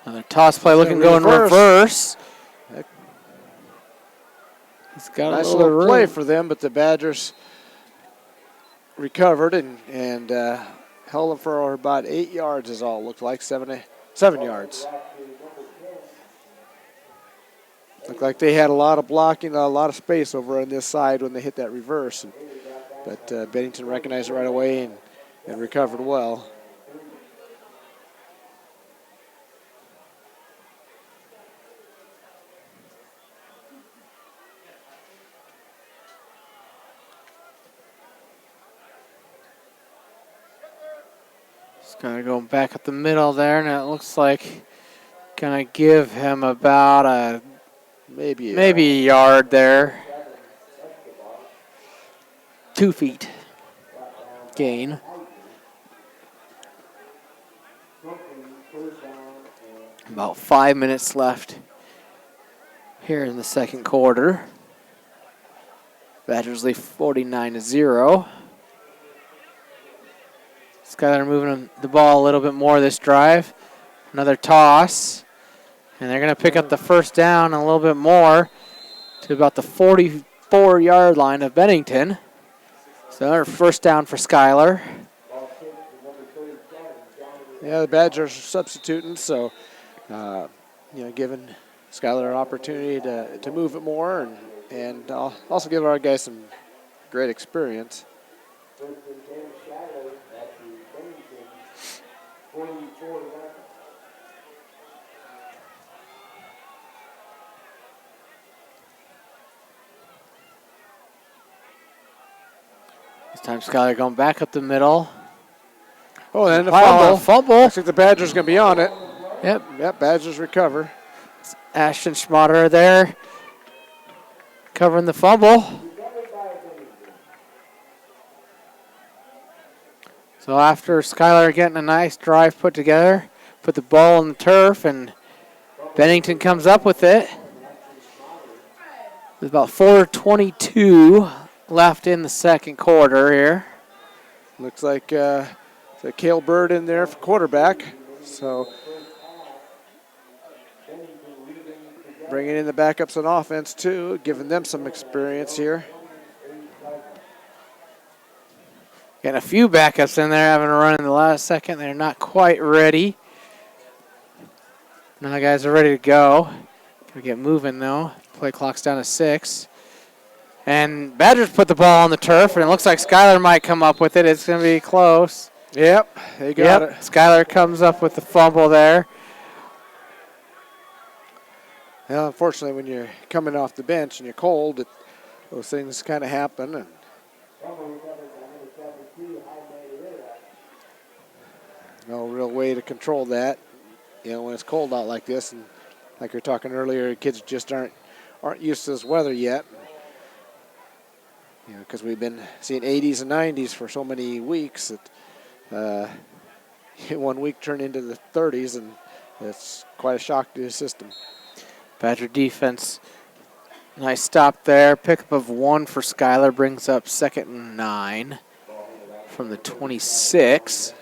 Another toss play looking to go in reverse. He's got nice a little play for them, but the Badgers recovered and held them for about 8 yards is all. Looked like 7 yards. Looked like they had a lot of blocking, a lot of space over on this side when they hit that reverse. But Bennington recognized it right away and recovered well. Kind of going back up the middle there, and it looks like going to give him about maybe a yard there. 2 feet gain. About 5 minutes left here in the second quarter. Badgers lead 49-0. Schuyler moving the ball a little bit more this drive. Another toss. And they're going to pick up the first down a little bit more to about the 44-yard line of Bennington. So another first down for Schuyler. Yeah, the Badgers are substituting, so giving Schuyler an opportunity to move it more and also give our guys some great experience. This time Schuyler going back up the middle. Oh, and the Wow, fumble. Looks like the Badgers going to be on it. Yep. Yep, Badgers recover. Ashton Schmatter there covering the fumble. So after Schuyler getting a nice drive put together, put the ball on the turf, and Bennington comes up with it. There's about 4:22 left in the second quarter here. Looks like Cale Bird in there for quarterback. So bringing in the backups on offense too, giving them some experience here. Getting a few backups in there, having a run in the last second. They're not quite ready. Now the guys are ready to go. Gotta get moving though. Play clock's down to 6. And Badgers put the ball on the turf, and it looks like Schuyler might come up with it. It's going to be close. Yep, they got it. Schuyler comes up with the fumble there. Well, unfortunately, when you're coming off the bench and you're cold, those things kind of happen. And no real way to control that, when it's cold out like this. And like we were talking earlier, kids just aren't used to this weather yet. Because we've been seeing 80s and 90s for so many weeks that 1 week turned into the 30s, and it's quite a shock to the system. Badger defense, nice stop there. Pickup of 1 for Schuyler brings up 2nd and 9 from the 26.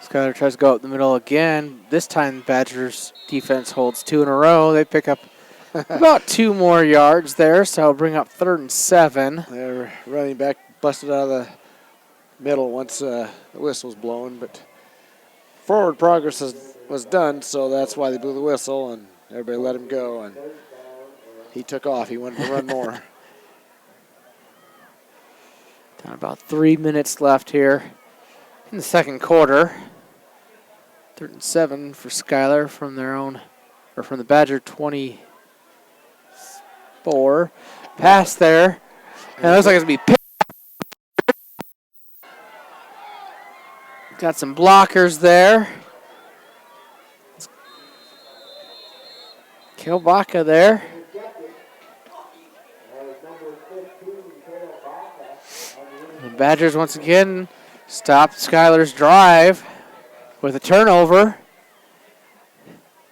Schuyler tries to go up the middle again. This time, Badgers defense holds 2 in a row. They pick up about 2 more yards there, so it'll bring up 3rd and 7. Their running back busted out of the middle once the whistle was blown, but forward progress was done, so that's why they blew the whistle, and everybody let him go, and he took off. He wanted to run more. Down about 3 minutes left here in the second quarter. 3rd and 7 for Schuyler from from the Badger 24. Pass there. And it looks like it's going to be picked. Got some blockers there. Kilbaka there. The Badgers once again stopped Schuyler's drive with a turnover.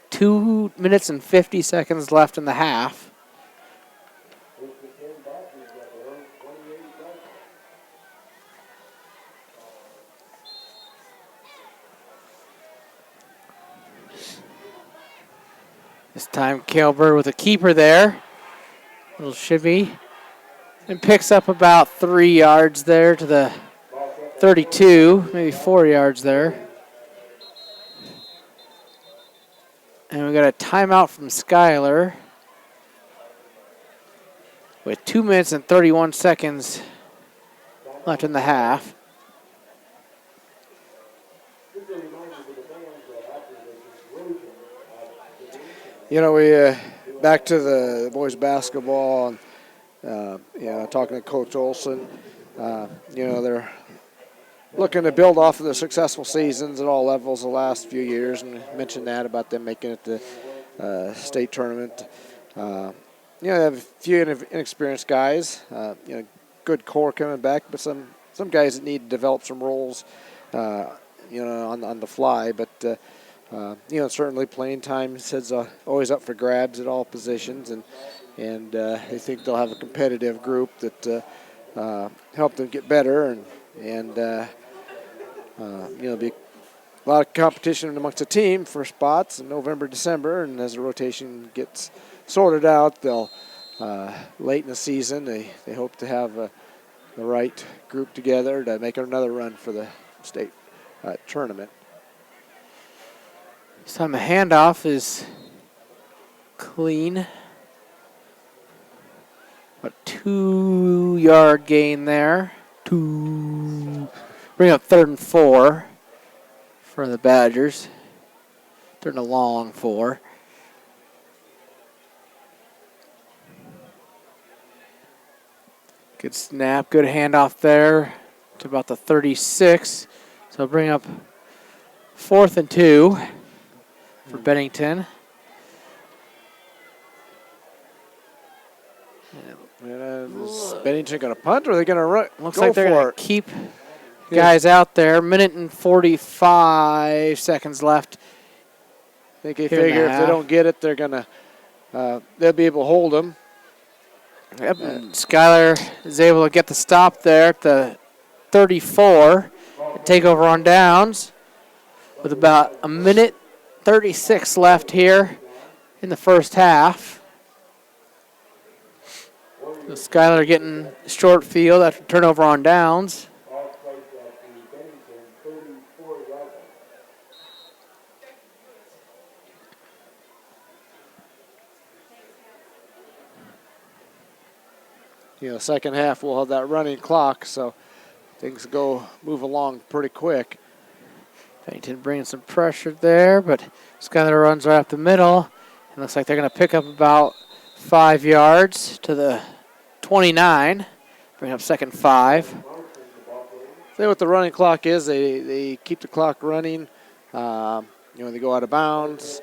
2 minutes and 50 seconds left in the half. This time Kilbert with a keeper there. Little shimmy. And picks up about 3 yards there to the 32, maybe 4 yards there. And we got a timeout from Schuyler with 2 minutes and 31 seconds left in the half. We back to the boys basketball, and talking to Coach Olson. They're looking to build off of the successful seasons at all levels the last few years, and mentioned that about them making it the state tournament. They have a few inexperienced guys. Good core coming back, but some guys that need to develop some roles. On the fly, but certainly playing time is always up for grabs at all positions, and I think they'll have a competitive group that help them get better, and be a lot of competition amongst the team for spots in November, December, and as the rotation gets sorted out, they'll late in the season they hope to have the right group together to make another run for the state tournament. This time a handoff is clean. 2-yard gain there. Bring up 3rd and 4 for the Badgers. 3rd and a long 4. Good snap, good handoff there to about the 36. So bring up 4th and 2 for Bennington. Is Bennington going to punt or are they going to run? Looks like they're going to keep guys out there. 1:45 seconds left. I think they figure if they don't get it, they're going to they'll be able to hold them. Yep. Schuyler is able to get the stop there at the 34. Take over on downs with about 1:36 left here in the first half. So Schuyler getting short field after turnover on downs. Second half we'll have that running clock, so things move along pretty quick. Bennington bringing some pressure there, but Schuyler runs right up the middle. It looks like they're going to pick up about 5 yards to the 29. Bring up 2nd and 5. Say what the running clock is. They keep the clock running. They go out of bounds.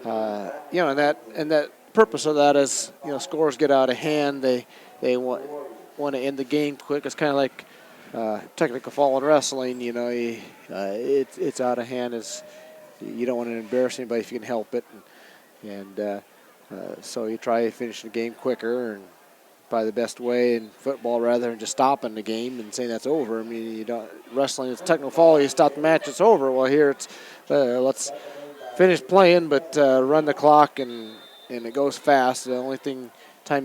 And that purpose of that is scores get out of hand. They want to end the game quick. It's kind of like technical foul in wrestling. It's out of hand. You don't want to embarrass anybody if you can help it, so you try to finish the game quicker and probably the best way in football rather than just stopping the game and saying that's over. I mean, wrestling is technical foul. You stop the match, it's over. Well, here it's let's finish playing, but run the clock and it goes fast. The only time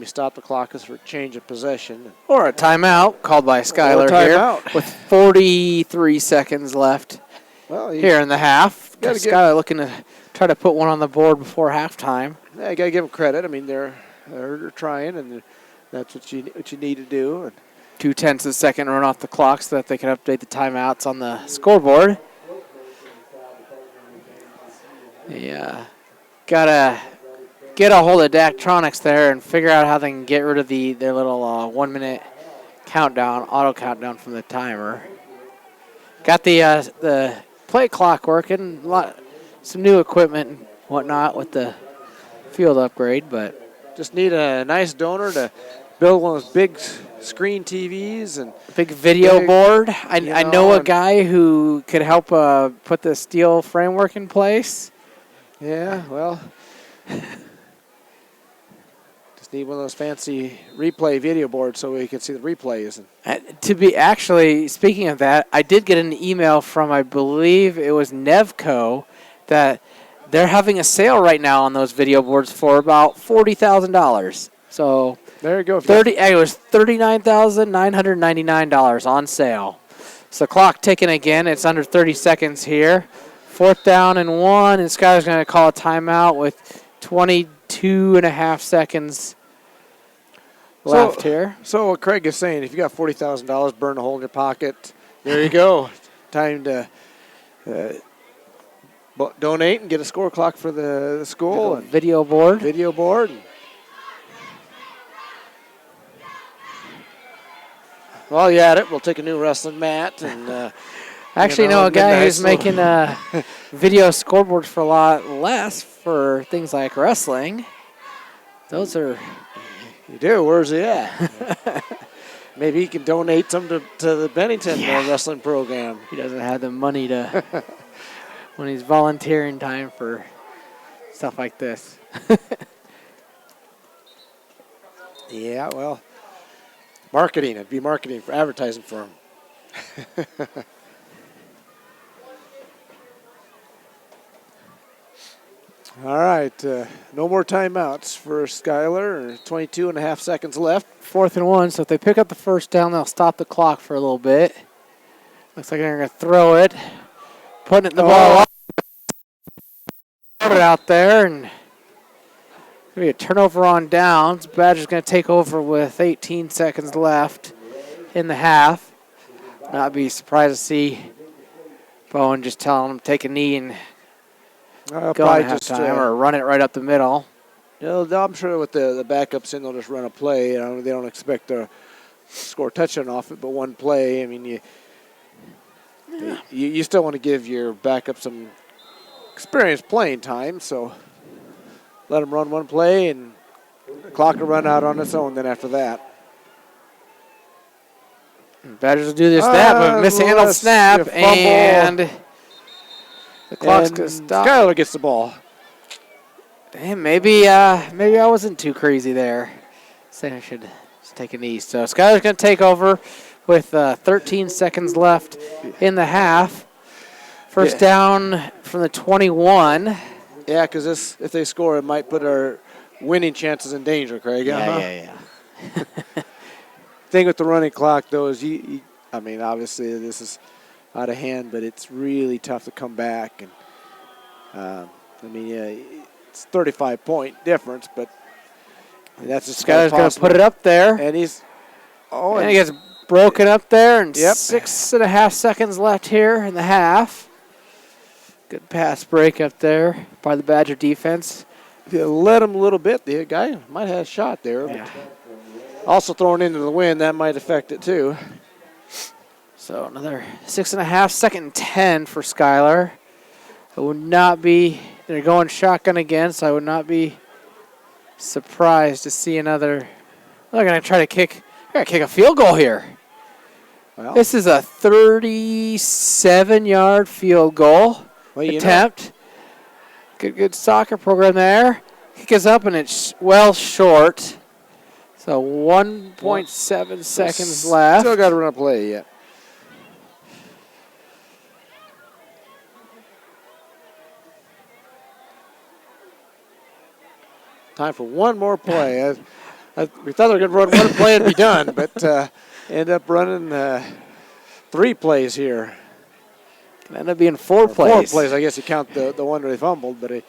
you stop the clock is for change of possession. Or a timeout called by Schuyler here with 43 seconds left here in the half. Schuyler looking to try to put one on the board before halftime. Yeah, you got to give them credit. I mean, they're trying, and that's what you need to do. 2/10 of the second run off the clock so that they can update the timeouts on the scoreboard. Yeah, gotta get a hold of Daktronics there and figure out how they can get rid of their little 1-minute countdown, auto countdown from the timer. Got the play clock working, some new equipment and whatnot with the field upgrade, but just need a nice donor to build one of those big screen TVs and big video board. I know a guy who could help put the steel framework in place. Yeah, well, just need one of those fancy replay video boards so we can see the replays. Speaking of that, I did get an email from, I believe it was Nevco, that they're having a sale right now on those video boards for about $40,000. So there you go. It was $39,999 on sale. So clock ticking again. It's under 30 seconds here. 4th down and 1, and Schuyler's going to call a timeout with 22.5 seconds left here. So what Craig is saying, if you got $40,000, burn a hole in your pocket. There you go. Time to donate and get a score clock for the school and video board. While you're at it, we'll take a new wrestling mat and. Actually, know a guy who's making video scoreboards for a lot less for things like wrestling. Those are. You do? Where's he at? Maybe he can donate some to the Bennington wrestling program. He doesn't have the money to when he's volunteering time for stuff like this. Yeah, well, marketing. It'd be marketing for advertising for him. All right, no more timeouts for Schuyler. 22.5 seconds left. 4th and 1, so if they pick up the first down, they'll stop the clock for a little bit. Looks like they're going to throw it. Putting it in the ball. Put it out there, and Be a turnover on downs. Badgers going to take over with 18 seconds left in the half. Not be surprised to see Bowen just telling him take a knee and go to halftime or run it right up the middle. I'm sure with the backups in, they'll just run a play. They don't expect to score a touchdown off it, but one play. I mean, you still want to give your backup some experience playing time, so let them run one play, and the clock will run out on its own then after that. Badgers will do this, but mishandled snap, and the clock's going to stop. Schuyler gets the ball. Damn, maybe I wasn't too crazy there. Saying I should just take a knee. So Schuyler's going to take over with 13 seconds left in the half. First down from the 21. Yeah, because if they score, it might put our winning chances in danger, Craig. Yeah. Thing with the running clock, though, is obviously this is out of hand, but it's really tough to come back. And it's 35-point difference, but that's just Schuyler's going to put it up there, and he gets broken up there, and 6.5 seconds left here in the half. Good pass break up there by the Badger defense. If you let him a little bit, the guy might have a shot there. Yeah. Also thrown into the wind, that might affect it too. So another 6.5, second and 10 for Schuyler. I would not be, they're going shotgun again, so I would not be surprised to see another. They're going to try to kick a field goal here. Well, this is a 37-yard field goal attempt. Good soccer program there. Kick is up, and it's well short. So 1.7 seconds left. Still got to run a play yet. Time for one more play. We thought they were going to run one play and be done, but end up running 3 plays here. Can end up being 4 plays. 4 plays. I guess you count the one where they fumbled, but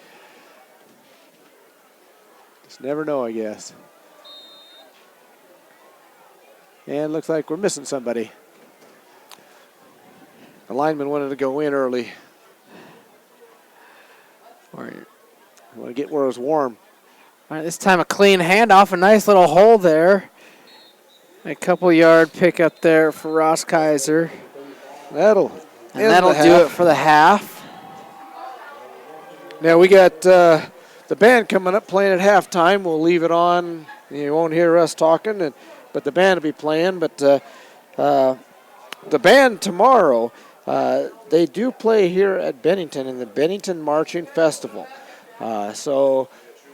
just never know, I guess. And looks like we're missing somebody. The lineman wanted to go in early. Want to get where it was warm. All right, this time a clean handoff, a nice little hole there. A couple-yard pickup there for Ross Kaiser. That'll do it for the half. Now we got the band coming up playing at halftime. We'll leave it on. You won't hear us talking, but the band will be playing. But the band tomorrow, they do play here at Bennington in the Bennington Marching Festival.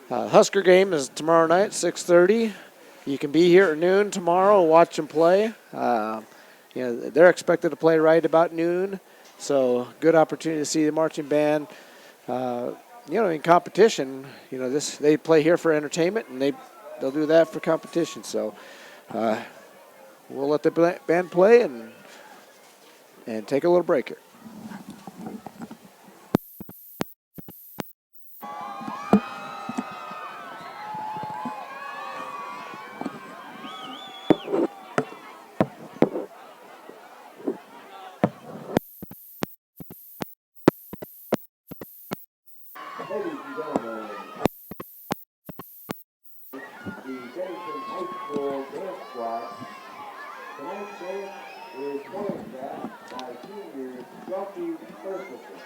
Husker game is tomorrow night, 6:30. You can be here at noon tomorrow, watch them play. They're expected to play right about noon, so good opportunity to see the marching band. In competition, they play here for entertainment, and they'll do that for competition. So we'll let the band play and take a little break here. Ladies and gentlemen, the Bennington High School dance squad. Tonight's dance is choreographed by juniors Jockey Ferguson.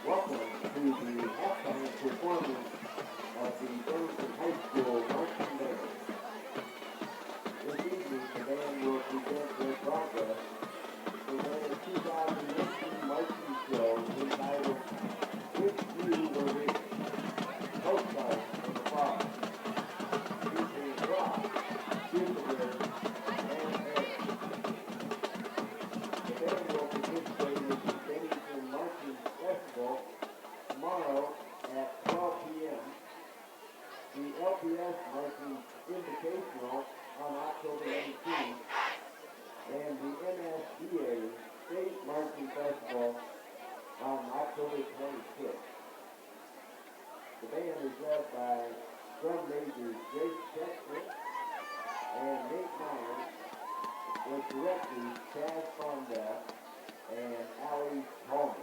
Welcome to the halftime performance of the Bennington High School marching band. This evening, the band will present their progress for their 2019 marching show entitled Which You Were Written, Postcards from the Far, featuring Rock, Jupiter, and Eric. The band will participate in the Bennington Marching Festival tomorrow at 12 p.m. The LPS Marching Invitational on October 18th, and the NSDA State Marching Festival on October 26th. The band is led by drum majors Grace Chester and Nate Myers, with directors Chaz Fonda and Allie Holman.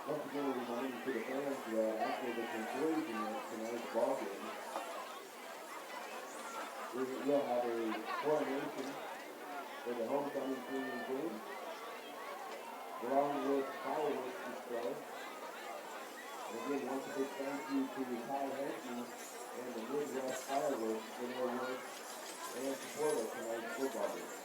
Once again, a reminder to the fans that after the conclusion of tonight's ball game, we will have a coronation for the homecoming king and queen, along with fireworks display. And again, once a big thank you to Ty Hankey and the Midwest Fireworks for their work and support of tonight's football game.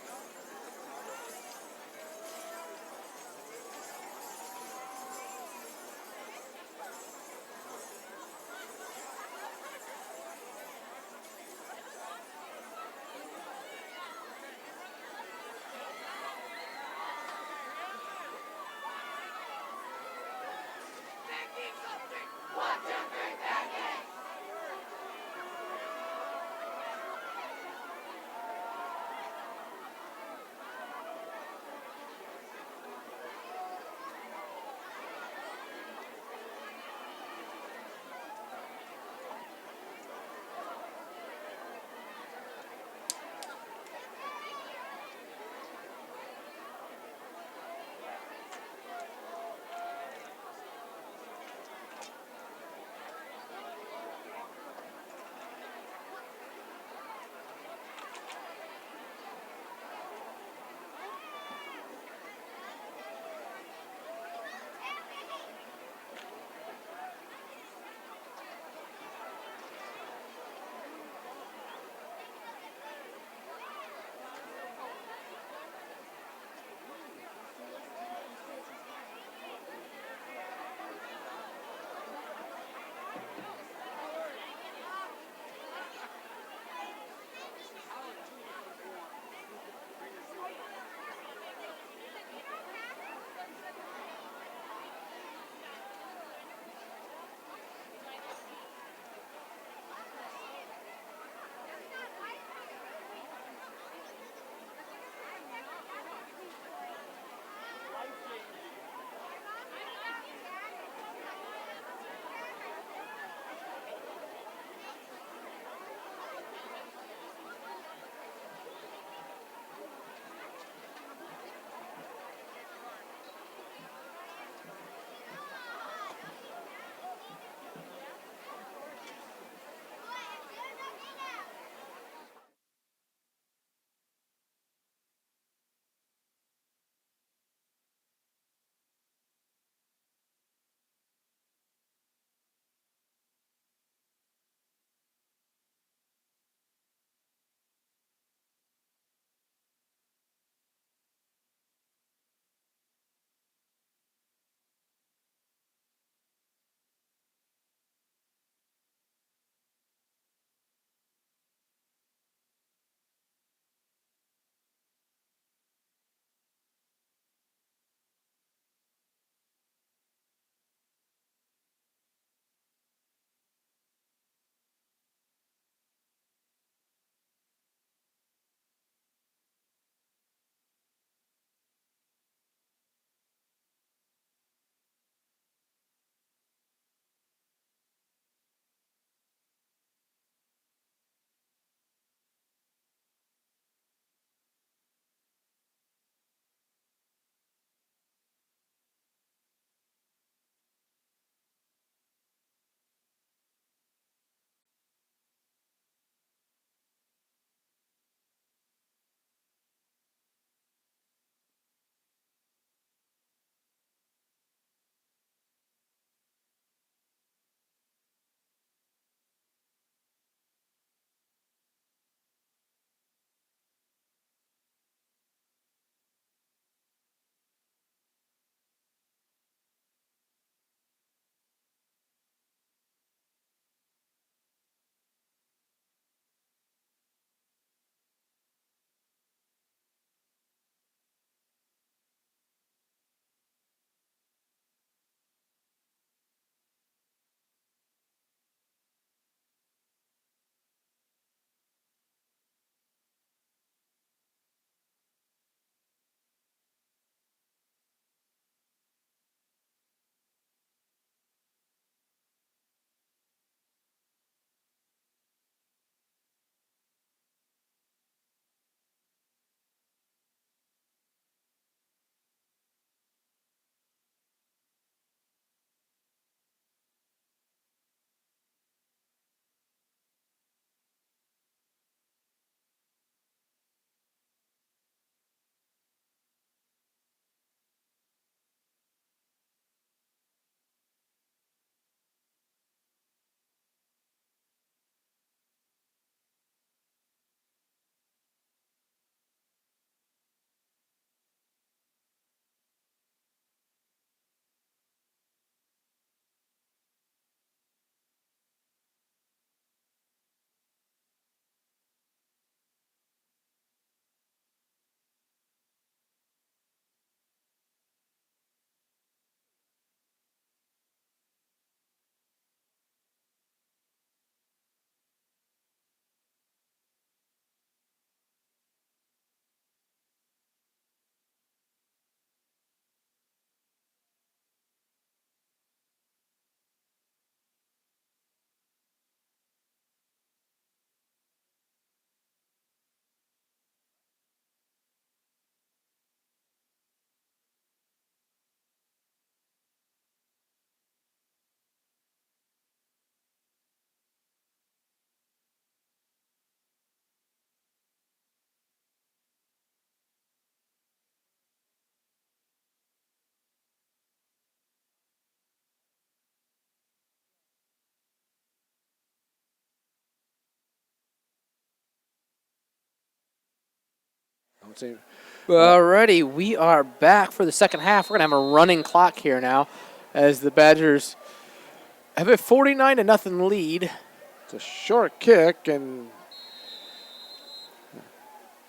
See. Alrighty, we are back for the second half. We're going to have a running clock here now as the Badgers have a 49-0 lead. It's a short kick, and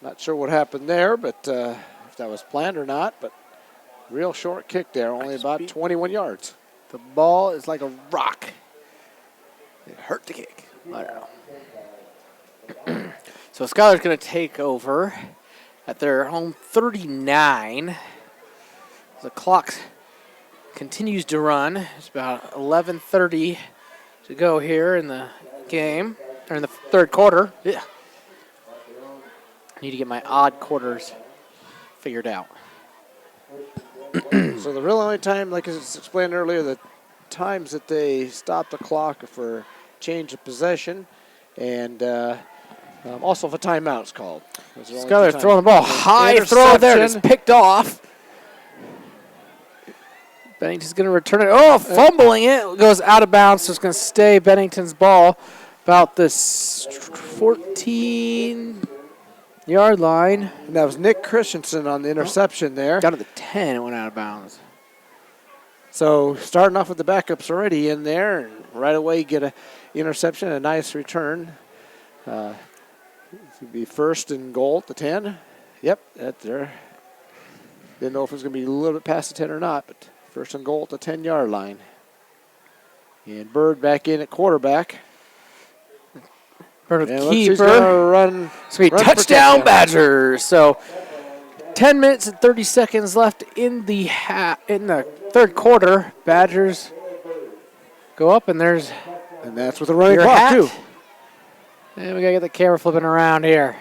not sure what happened there, but if that was planned or not, but real short kick there, only about 21 yards. The ball is like a rock. It hurt to kick. I don't know. So Schuyler's going to take over at their home 39. The clock continues to run. It's about 11:30 to go here in the game, or in the third quarter. Yeah. I need to get my odd quarters figured out. So the real only time, like I explained earlier, the times that they stop the clock for change of possession, and also if a timeout's called. Schuyler throwing the ball high, throw there, and it's picked off. Bennington's going to return it. Oh, fumbling it. It goes out of bounds, so it's going to stay Bennington's ball about this 14-yard line. And that was Nick Christensen on the interception there. Down to the 10, it went out of bounds. So starting off with the backups already in there, and right away you get an interception, a nice return. It would be first and goal at the 10. Yep, that's there. Didn't know if it was going to be a little bit past the 10 or not, but first and goal at the 10-yard line. And Bird back in at quarterback. Bird and keeper. He's going to run. Sweet touchdown, Badgers. So 10 minutes and 30 seconds left in the third quarter. Badgers go up, and there's and that's with the running your clock hat. too. And we got to get the camera flipping around here.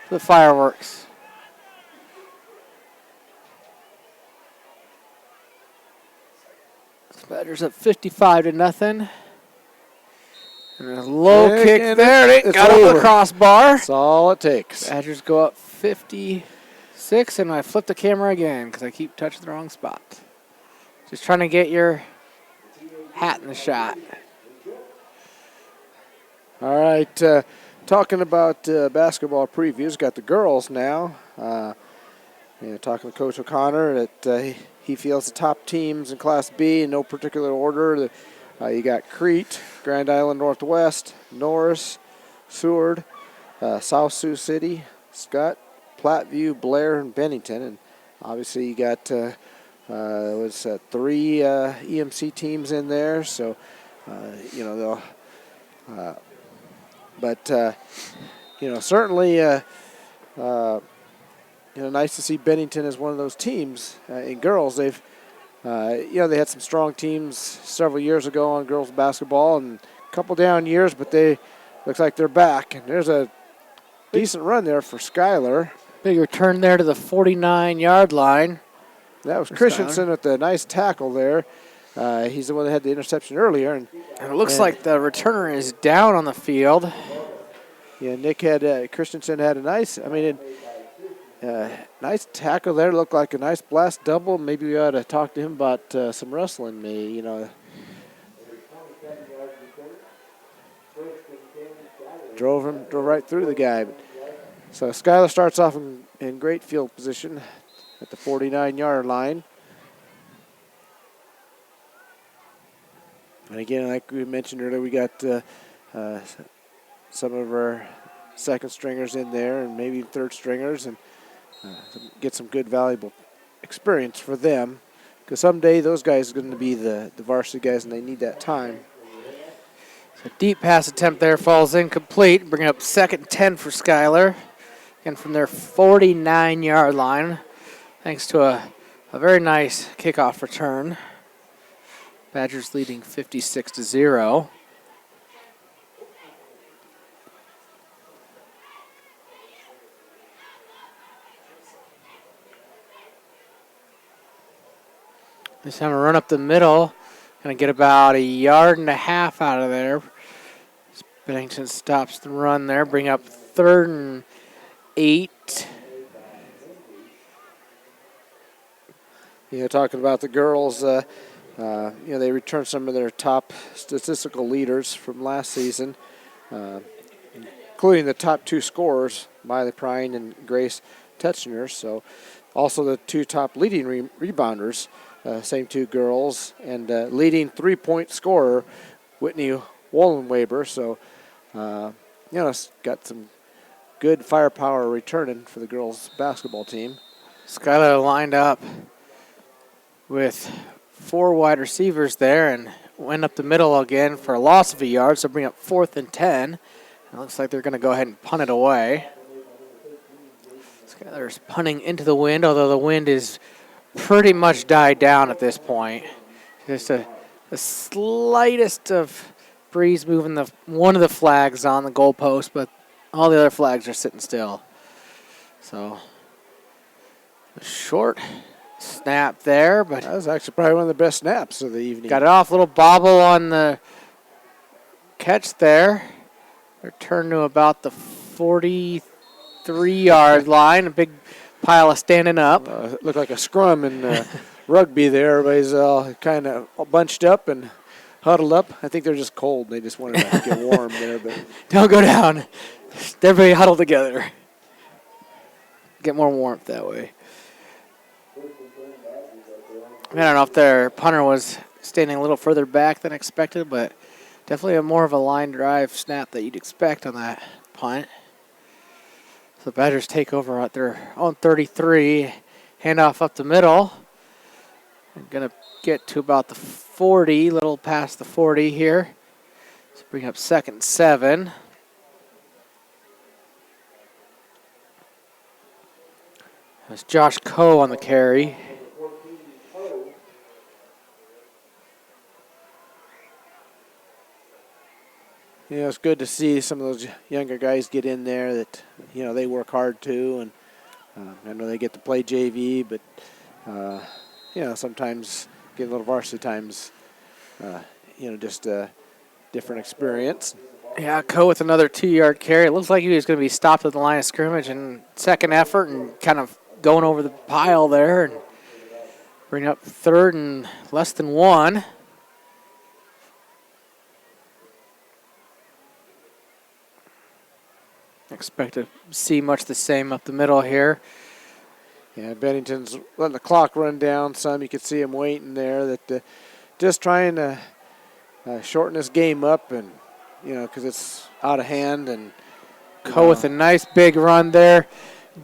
The fireworks. Badgers up 55-0. And a low kick there. They got over the crossbar. That's all it takes. Badgers go up 56, and I flip the camera again because I keep touching the wrong spot. Just trying to get your hat in the shot. All right, talking about basketball previews, got the girls now. Talking to Coach O'Connor that he feels the top teams in Class B in no particular order. You got Crete, Grand Island Northwest, Norris, Seward, South Sioux City, Scott, Platteview, Blair, and Bennington. And obviously you got three EMC teams in there. So, they'll certainly nice to see Bennington as one of those teams in girls. They've they had some strong teams several years ago on girls basketball and a couple down years, but looks like they're back. And there's a decent run there for Schuyler. Big return there to the 49-yard line. That was Christensen with the nice tackle there. He's the one that had the interception earlier. And it looks like the returner is down on the field. Yeah, Christensen had a nice, nice tackle there. Looked like a nice blast double. Maybe we ought to talk to him about some wrestling. Drove right through the guy. So Schuyler starts off in great field position at the 49-yard line. And again, like we mentioned earlier, we got some of our second stringers in there and maybe third stringers, and get some good, valuable experience for them. Because someday those guys are going to be the varsity guys, and they need that time. So deep pass attempt there falls incomplete, bringing up second and 10 for Schuyler. Again, from their 49-yard line, thanks to a very nice kickoff return. Badgers leading 56-0. This time a run up the middle. Going to get about 1.5 yards out of there. Bennington stops the run there. Bring up 3rd and 8. Talking about the girls, they returned some of their top statistical leaders from last season. including the top 2 scorers, Miley Prine and Grace Tetchner. So also the 2 top leading rebounders, same 2 girls, and leading 3-point scorer, Whitney Wollenweber. So, it's got some good firepower returning for the girls basketball team. Schuyler lined up with 4 wide receivers there and went up the middle again for a loss of a yard, so bring up 4th and 10. It looks like they're going to go ahead and punt it away. Schuyler's punting into the wind, although the wind is pretty much died down at this point. Just the slightest of breeze moving one of the flags on the goalpost, but all the other flags are sitting still. So, a short snap there, but that was actually probably one of the best snaps of the evening. Got it off, little bobble on the catch there. Return to about the 43-yard line. A big pile of standing up. It looked like a scrum in rugby there. Everybody's kind of bunched up and huddled up. I think they're just cold. They just wanted to get warm there. But don't go down. Everybody huddle together. Get more warmth that way. I don't know if their punter was standing a little further back than expected, but definitely more of a line drive snap that you'd expect on that punt. So the Badgers take over at their own 33, handoff up the middle. I'm going to get to about the 40, little past the 40 here. Let's bring up 2nd and 7. That's Josh Coe on the carry. It's good to see some of those younger guys get in there that, they work hard too. And I know they get to play JV, but, sometimes get a little varsity times, just a different experience. Yeah, Coe with another 2-yard carry. It looks like he was going to be stopped at the line of scrimmage and second effort and kind of going over the pile there and bring up 3rd and less than 1. Expect to see much the same up the middle here. Yeah, Bennington's letting the clock run down some. You can see him waiting there. That just trying to shorten this game up, and because it's out of hand. And Coe with a nice big run there,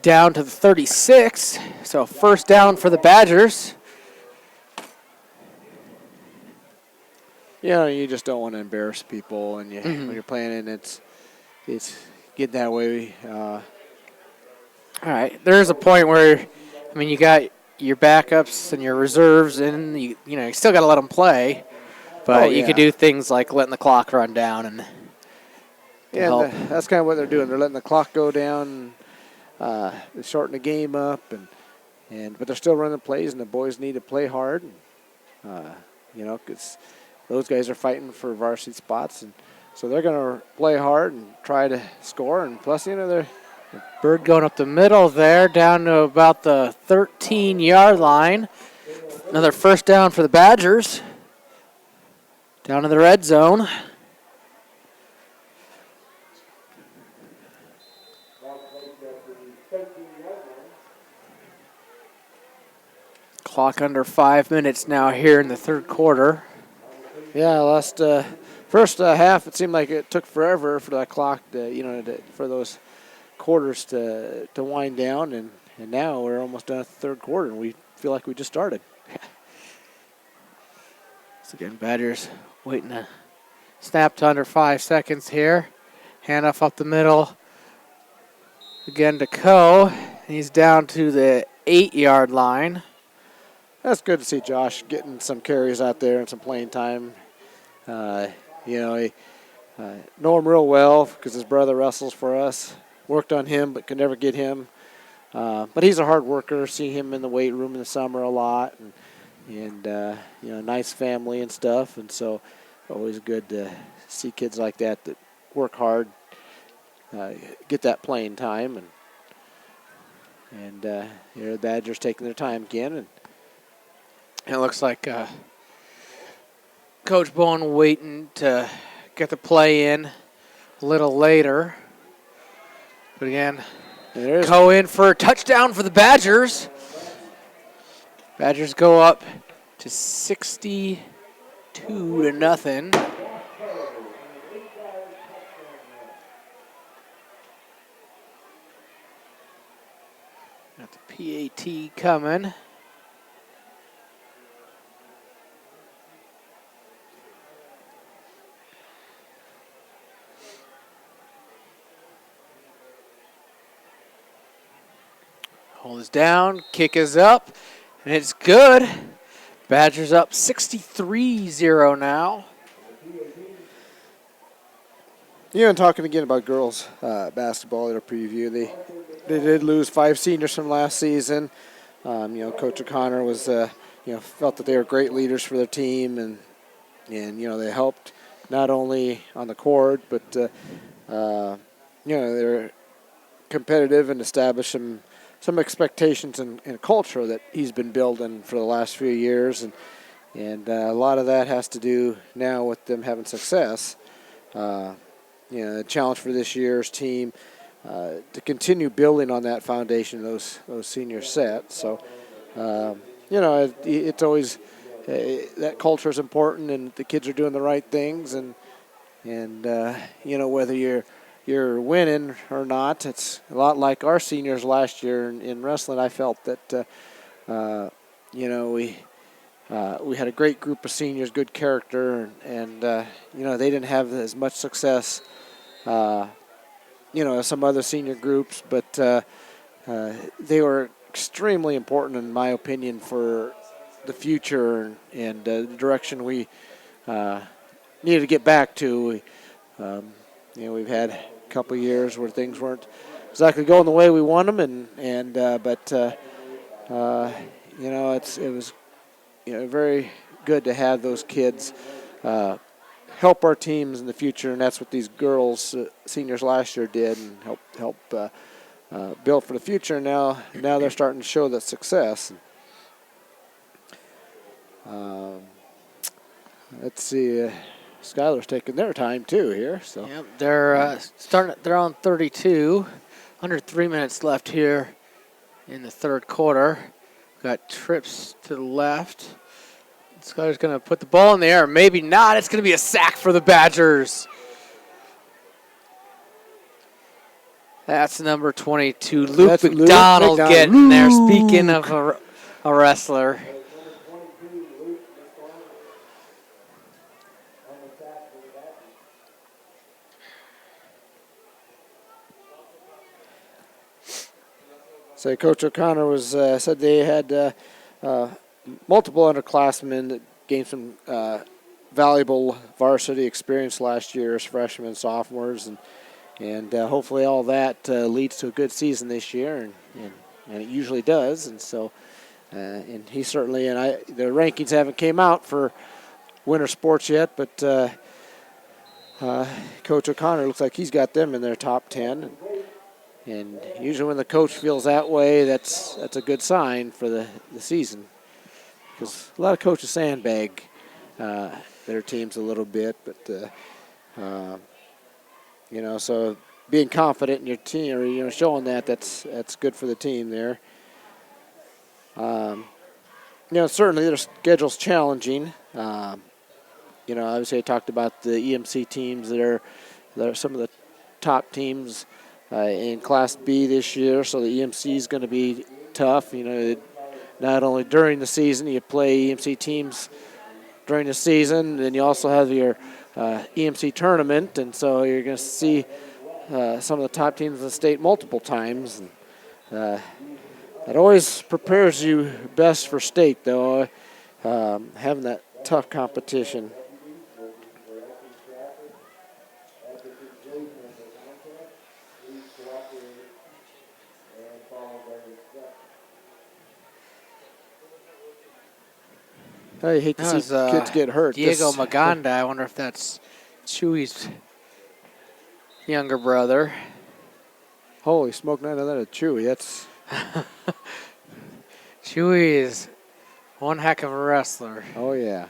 down to the 36. So 1st down for the Badgers. You just don't want to embarrass people, and when you're playing, and it's get that way. All right, there's a point where, you got your backups and your reserves, and you still got to let them play, but you could do things like letting the clock run down and help. That's kind of what they're doing. They're letting the clock go down, shorten the game up, but they're still running plays, and the boys need to play hard. Because those guys are fighting for varsity spots, and so they're going to play hard and try to score. And plus, they're Bird going up the middle there, down to about the 13-yard line. Another 1st down for the Badgers. Down to the red zone. Clock under 5 minutes now here in the 3rd quarter. Yeah, first half, it seemed like it took forever for that clock for those quarters to wind down, and now we're almost done at the 3rd quarter, and we feel like we just started. So again, Badgers waiting to snap to under 5 seconds here. Handoff up the middle. Again to Coe. He's down to the 8-yard line. That's good to see Josh getting some carries out there and some playing time. I know him real well because his brother wrestles for us. Worked on him, but could never get him. But he's a hard worker. See him in the weight room in the summer a lot, and nice family and stuff. And so, always good to see kids like that work hard, get that playing time, and the Badgers taking their time again. And it looks like Coach Bowen waiting to get the play in a little later. But again, There's go in for a touchdown for the Badgers. Badgers go up to 62-0. Got the PAT coming. Hold is down, kick is up, and it's good. Badgers up 63-0 now. talking again about girls basketball in a preview. They did lose 5 seniors from last season. Coach O'Connor was felt that they were great leaders for their team, and they helped not only on the court, but they're competitive and established some expectations and culture that he's been building for the last few years, and a lot of that has to do now with them having success. The challenge for this year's team to continue building on that foundation those senior sets. So, it's always that culture is important, and the kids are doing the right things, and whether you're winning or not, it's a lot like our seniors last year in wrestling. I felt that we had a great group of seniors, good character, and they didn't have as much success as some other senior groups, but they were extremely important, in my opinion, for the future and the direction we need to get back to. We've had a couple of years where things weren't exactly going the way we want them, but it was very good to have those kids help our teams in the future, and that's what these girls, seniors last year, did, and help build for the future. Now they're starting to show that success. Let's see, Schuyler's taking their time too here. So yep, they're they're on 32. Under 3 minutes left here in the third quarter. Got trips to the left. Schuyler's going to put the ball in the air. Maybe not. It's going to be a sack for the Badgers. That's number 22, Luke McDonald getting there. Speaking of a wrestler. So Coach O'Connor was said they had multiple underclassmen that gained some valuable varsity experience last year as freshmen and sophomores, and hopefully all that leads to a good season this year, and it usually does. And so, and he certainly, the rankings haven't came out for winter sports yet, but Coach O'Connor looks like he's got them in their top 10. And usually when the coach feels that way, that's a good sign for the season. Because a lot of coaches sandbag their teams a little bit, but so being confident in your team, or showing that's good for the team there. Certainly their schedule's challenging. Obviously I talked about the EMC teams that are some of the top teams in Class B this year, so the EMC is going to be tough. Not only during the season, you play EMC teams during the season, and you also have your EMC tournament, and so you're going to see some of the top teams in the state multiple times. And, it always prepares you best for state, though, having that tough competition. I hate to see kids get hurt. Diego Maganda. I wonder if that's Chewy's younger brother. Holy smoke, none of that is Chewy. That's Chewy is one heck of a wrestler. Oh, yeah.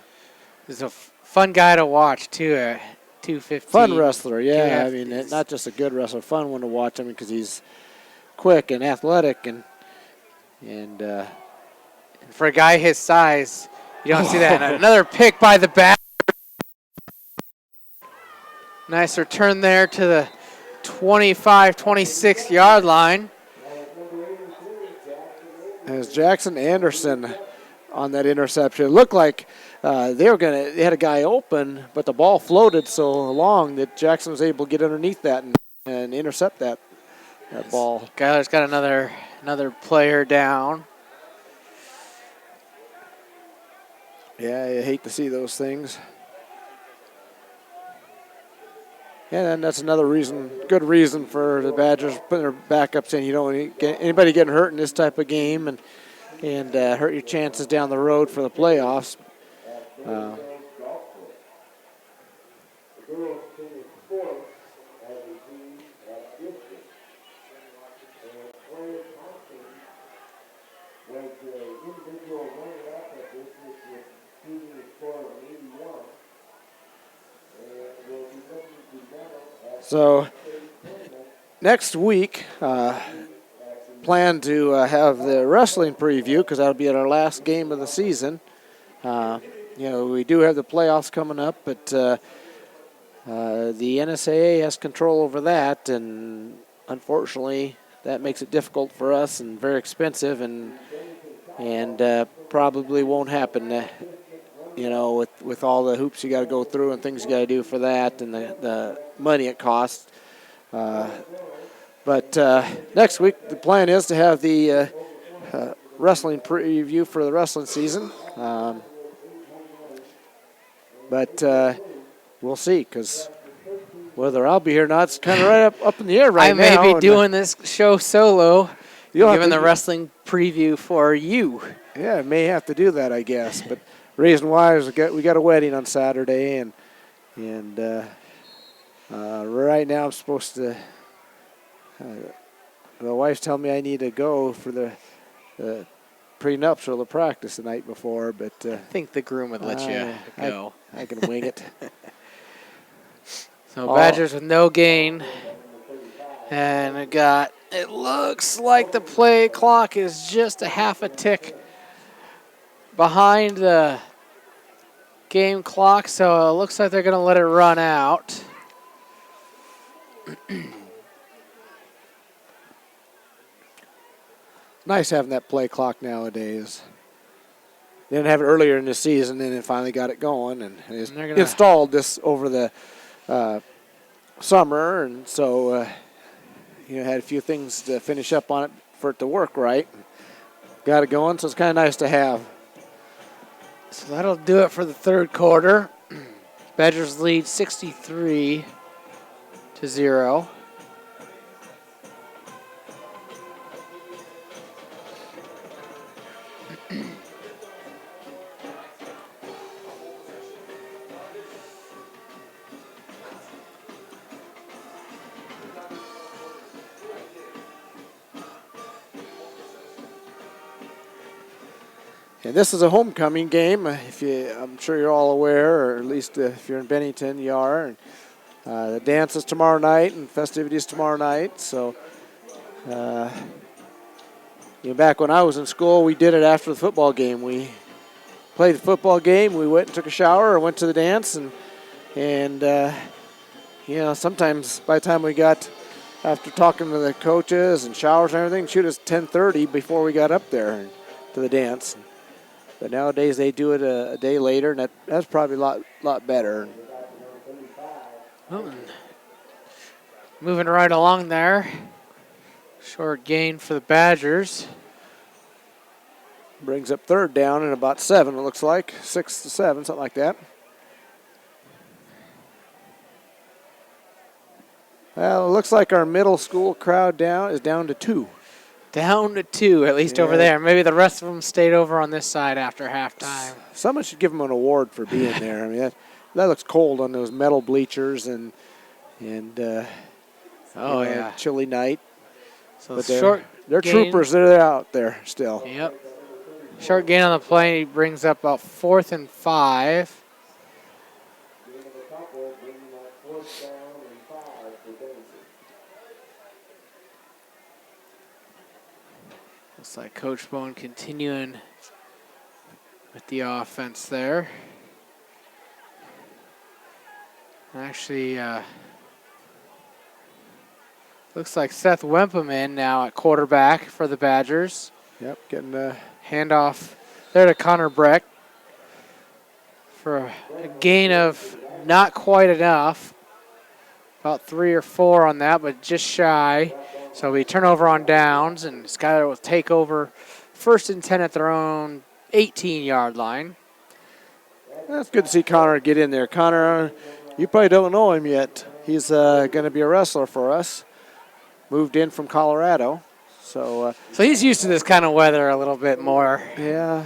He's a fun guy to watch, too. 215. Fun wrestler, yeah. I 250. mean, not just a good wrestler, fun one to watch. I mean, because he's quick and athletic and for a guy his size, you don't see that. And another pick by the back. Nice return there to the 25, 26-yard line. As Jackson Anderson on that interception. It looked like they had a guy open, but the ball floated so long that Jackson was able to get underneath that and intercept that ball. Schuyler's got another player down. Yeah, you hate to see those things. And that's another reason, good reason for the Badgers putting their backups in. You don't want anybody getting hurt in this type of game and hurt your chances down the road for the playoffs. So next week, plan to have the wrestling preview because that'll be at our last game of the season. We do have the playoffs coming up, but the NSAA has control over that, and unfortunately, that makes it difficult for us and very expensive, and probably won't happen. With all the hoops you got to go through and things you got to do for that, and the money it costs. But next week, the plan is to have the wrestling preview for the wrestling season. But we'll see, because whether I'll be here or not, it's kind of right up in the air right now. I may be doing this show solo, giving the wrestling preview for you. Yeah, I may have to do that, I guess. But reason why is we got a wedding on Saturday, and right now I'm supposed to. The wife's telling me I need to go for the prenuptial, the practice the night before, but I think the groom would let you go. I can wing it. So Badgers with no gain, and it looks like the play clock is just a half a tick behind the game clock, so it looks like they're going to let it run out. Nice having that play clock nowadays. They didn't have it earlier in the season, and then finally got it going, and it's installed this over the summer, and so had a few things to finish up on it for it to work right. Got it going, so it's kind of nice to have. So that'll do it for the third quarter. Badgers lead 63-0. And this is a homecoming game. I'm sure you're all aware, or at least if you're in Bennington, you are. And, the dance is tomorrow night and festivities tomorrow night. So, back when I was in school, we did it after the football game. We played the football game. We went and took a shower and went to the dance. And sometimes by the time we got, after talking to the coaches and showers and everything, shoot us 10:30 before we got up there to the dance. But nowadays they do it a day later, and that's probably a lot better. Moving right along there. Short gain for the Badgers. Brings up third down and about 7, it looks like. 6 to 7, something like that. Well, it looks like our middle school crowd is down to 2. Down to 2, at least over there. Maybe the rest of them stayed over on this side after halftime. Someone should give them an award for being there. I mean, that looks cold on those metal bleachers and chilly night. So but they're troopers. They're out there still. Yep. Short gain on the play. He brings up about 4th and 5. Looks like Coach Bone continuing with the offense there. Actually, looks like Seth Wempam in now at quarterback for the Badgers. Yep, getting the Handoff there to Connor Breck for a gain of not quite enough. About 3 or 4 on that, but just shy. So we turn over on downs, and Schuyler will take over 1st and 10 at their own 18-yard line. That's good to see Connor get in there. Connor, you probably don't know him yet. He's going to be a wrestler for us. Moved in from Colorado. So he's used to this kind of weather a little bit more. yeah,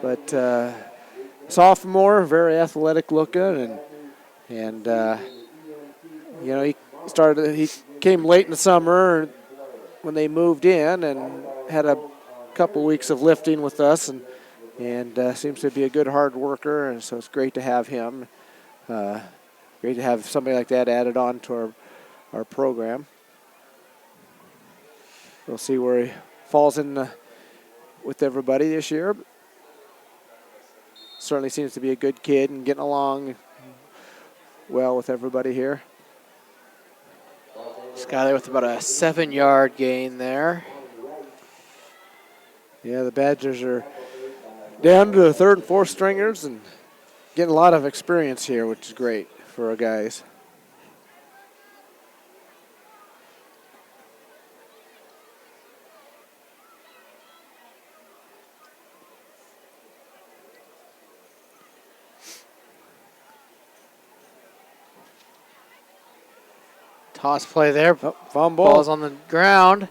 but sophomore, very athletic looking, and you know, he came late in the summer when they moved in and had a couple weeks of lifting with us, and seems to be a good hard worker, and so it's great to have him. Great to have somebody like that added on to our program. We'll see where he falls in with everybody this year. Certainly seems to be a good kid and getting along well with everybody here. Schuyler with about a 7-yard gain there. Yeah, the Badgers are down to the 3rd and 4th stringers and getting a lot of experience here, which is great for our guys. Toss play there. Oh, fumble. Ball's on the ground.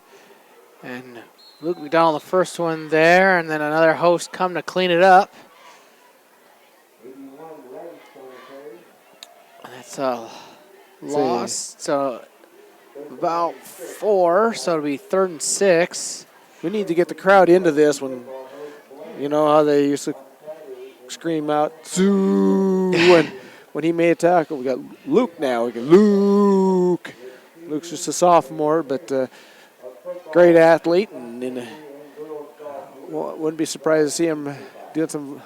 And Luke McDonald, the first one there, and then another host come to clean it up. That's a loss. So about 4, so it'll be 3rd and 6. We need to get the crowd into this when, you know how they used to scream out, "Zoo!" when he made a tackle. We got Luke now. We got Luke. Luke's just a sophomore, but great athlete, and wouldn't be surprised to see him doing spend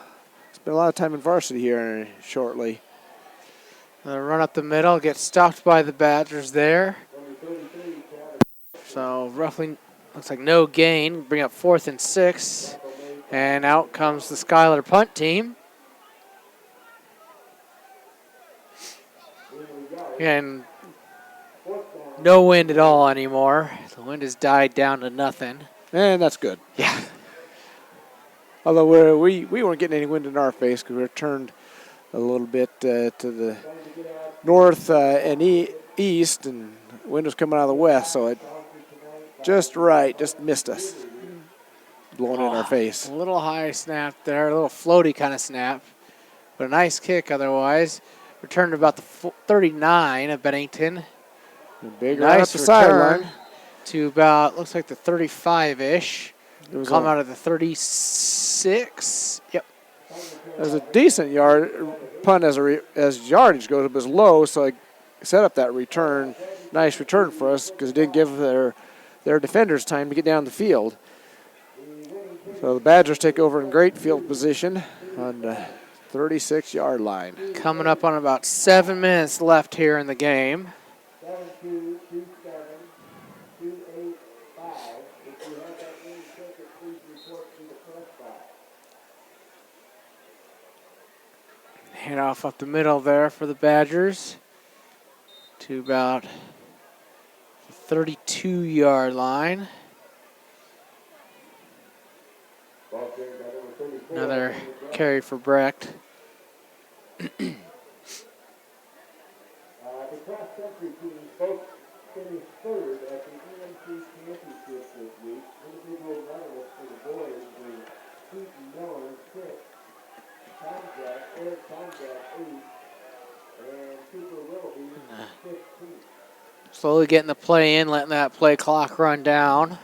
a lot of time in varsity here shortly. Run up the middle, get stopped by the Badgers there. So roughly, looks like no gain. Bring up 4th and 6, and out comes the Schuyler punt team. And no wind at all anymore. The wind has died down to nothing. And that's good. Yeah. Although we weren't getting any wind in our face because we were turned a little bit to the north and east, and wind was coming out of the west, so it just missed us. Blowing in our face. A little high snap there, a little floaty kind of snap, but a nice kick otherwise. Returned about the 39 of Bennington. Big Nice right up the return sideline. to about, looks like the 35-ish. It was Come out of the 36. Yep. It was a decent punt as yardage goes. It was low, so I set up that return. Nice return for us because it didn't give their defenders time to get down the field. So the Badgers take over in great field position on the 36-yard line. Coming up on about 7 minutes left here in the game. 7-2, 2-7, 2-8, 5. If you have that any ticket, please report to the press box. Hand off up the middle there for the Badgers to about the 32-yard line. Another carry for Brecht. The cross-country team both finished 3rd at the EMC Championship this week. Individual medalists for the boys were Keaton Miller, 6th, Eric Tomjack, 8th, and Cooper Willoughby, 15th. Slowly getting the play in, letting that play clock run down.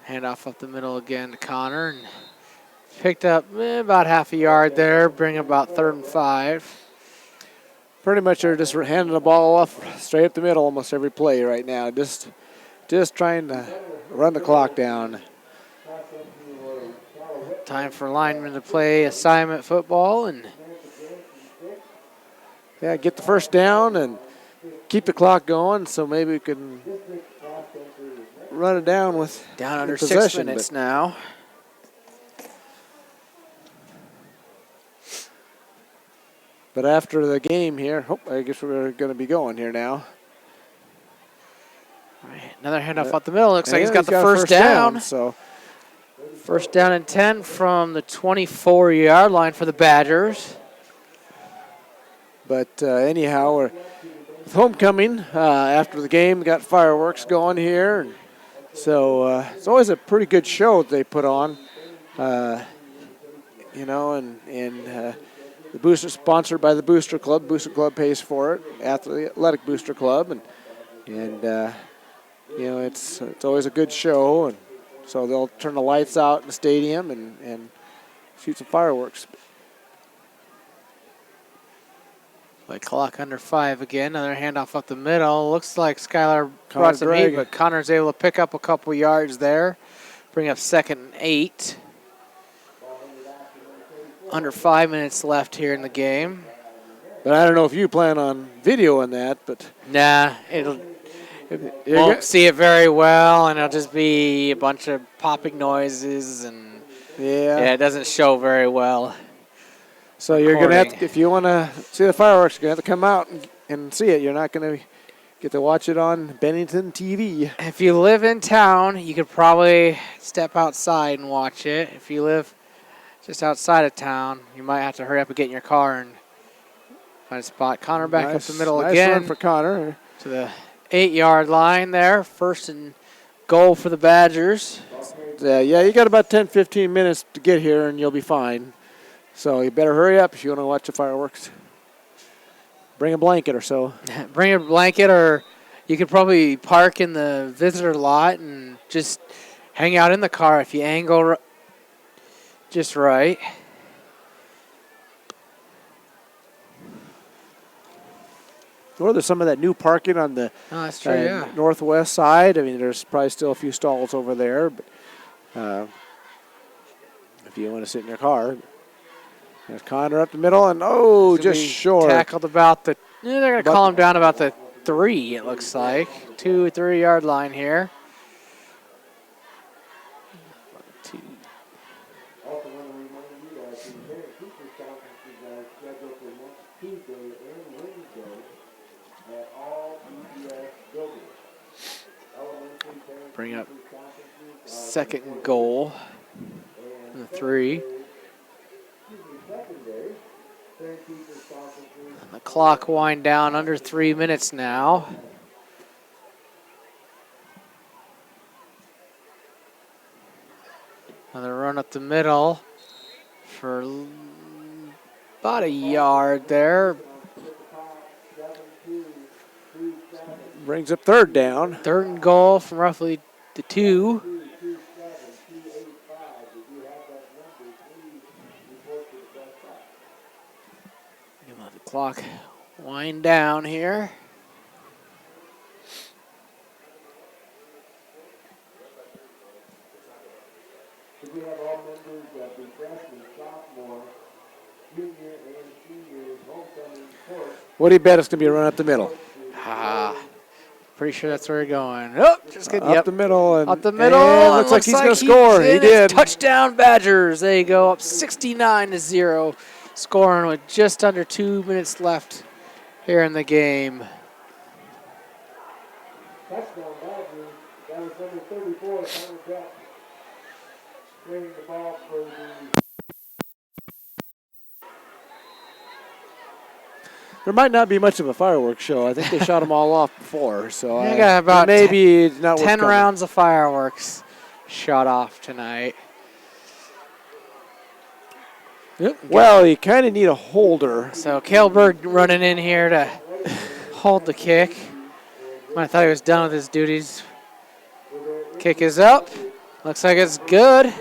Hand off up the middle again to Connor. And picked up about half a yard there, bring about 3rd and 5. Pretty much they're just handing the ball off straight up the middle almost every play right now. Just trying to run the clock down. Time for linemen to play assignment football and Yeah, get the first down and keep the clock going so maybe we can run it down with down under possession, 6 minutes now. But after the game here, I guess we're going to be going here now. All right, another handoff up the middle. Looks like Yeah, he's got the a first down. So First down and 10 from the 24-yard line for the Badgers. But anyhow, we're with homecoming after the game. Got fireworks going here. And so it's always a pretty good show that they put on. You know, and the booster sponsored by the Booster Club. Booster Club pays for it. Athletic Booster Club, and you know, it's always a good show. And so they'll turn the lights out in the stadium and shoot some fireworks. Play clock under 5 again. Another handoff up the middle. Looks like Schuyler brought some heat, but Connor's able to pick up a couple yards there. Bring up 2nd and 8. Under 5 minutes left here in the game. But I don't know if you plan on videoing that, but nah, won't see it very well, and it'll just be a bunch of popping noises, and yeah, it doesn't show very well. So you're going to have to, if you want to see the fireworks, you're going to have to come out and see it. You're not going to get to watch it on Bennington TV. If you live in town, you could probably step outside and watch it. If you live just outside of town, you might have to hurry up and get in your car and find a spot. Connor back up the middle again. Nice run for Connor. To the 8-yard line there. 1st and goal for the Badgers. Yeah, you got about 10, 15 minutes to get here, and you'll be fine. So you better hurry up if you want to watch the fireworks. Bring a blanket or so. Bring a blanket, or you could probably park in the visitor lot and just hang out in the car if you angle just right. Or there's some of that new parking on the that's true, northwest side. I mean, there's probably still a few stalls over there, but if you want to sit in your car. There's Connor up the middle, and just short. Tackled about the, they're going to call him down about the 3, it looks like. 2 or 3 yard line here. Also want to remind you that the parent teacher conferences are scheduled for next Tuesday and Wednesday at all BPS buildings. Elementary parent Bring up teacher conferences 2nd and goal. And the 3. The clock wind down under 3 minutes now. Another run up the middle for about a yard there. Brings up 3rd down. 3rd and goal from roughly the 2. Let the clock wind down here. We have all members of the freshman, sophomore, junior, and senior homecoming court. What do you bet it's going to be a run up the middle? Pretty sure that's where we're going. Oh, just kidding. Up the middle. Up the middle. And looks like he's going to score. He did. Touchdown Badgers. There you go. Up 69-0. Scoring with just under 2 minutes left here in the game. Touchdown Badgers. That was number 34, Connor Jackson. Bringing the ball for the... There might not be much of a fireworks show. I think they shot them all off before. So I got about maybe it's not 10 rounds of fireworks shot off tonight. Yep. Well, you kind of need a holder. So Kaleberg running in here to hold the kick. I thought he was done with his duties. Kick is up. Looks like it's good.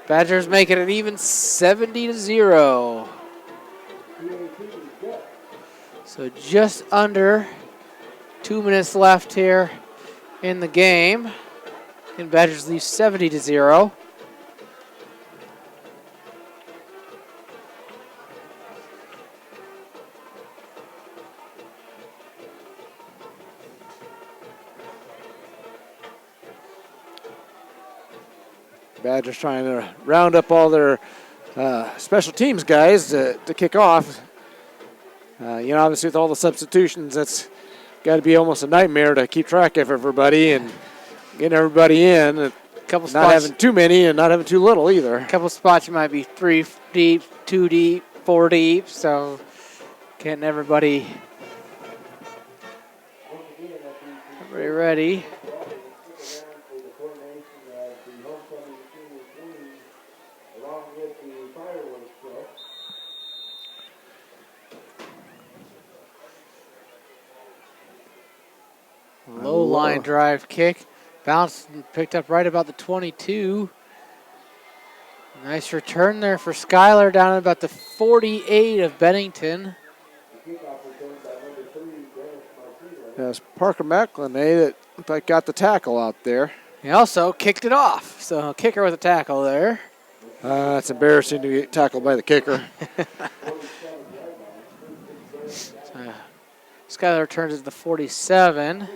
Badgers making it even 70-0. So just under 2 minutes left here in the game. And Badgers lead 70-0. Badgers trying to round up all their special teams guys to kick off. Obviously with all the substitutions, that's got to be almost a nightmare to keep track of everybody and getting everybody in. And Couple not spots, having too many and not having too little either. a couple spots you might be 3 deep, 2 deep, 4 deep. So getting everybody ready. Low line drive kick. Bounced and picked up right about the 22. Nice return there for Schuyler down at about the 48 of Bennington. Yes, Parker McElhenney that looked like got the tackle out there. He also kicked it off. So kicker with a tackle there. It's embarrassing to get tackled by the kicker. Schuyler returns at the 47.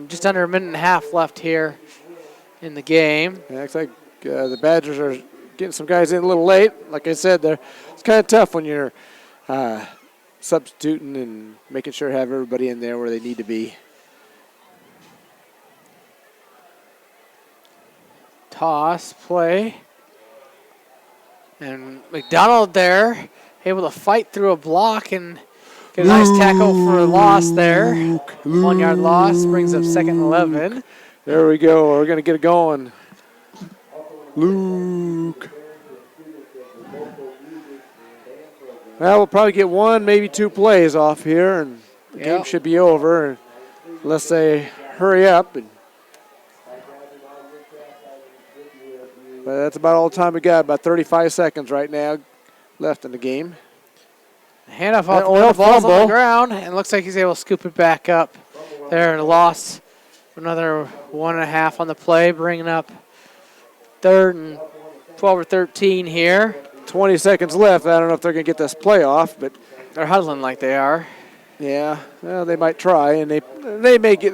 Just under a minute and a half left here in the game. Yeah, looks like the Badgers are getting some guys in a little late. Like I said, it's kind of tough when you're substituting and making sure to have everybody in there where they need to be. Toss, play. And McDonald there, able to fight through a block and get a nice tackle for a loss there. 1 yard loss, brings up 2nd and 11. There we go. We're going to get it going. Luke. Well, we'll probably get 1, maybe 2 plays off here, and the game should be over unless they hurry up. But that's about all the time we got. About 35 seconds right now left in the game. Handoff off the ball's on the ground, and looks like he's able to scoop it back up there. And a loss, another 1.5 on the play, bringing up 3rd and 12 or 13 here. 20 seconds left. I don't know if they're going to get this play off, but they're huddling like they are. Yeah, well, they might try, and they'll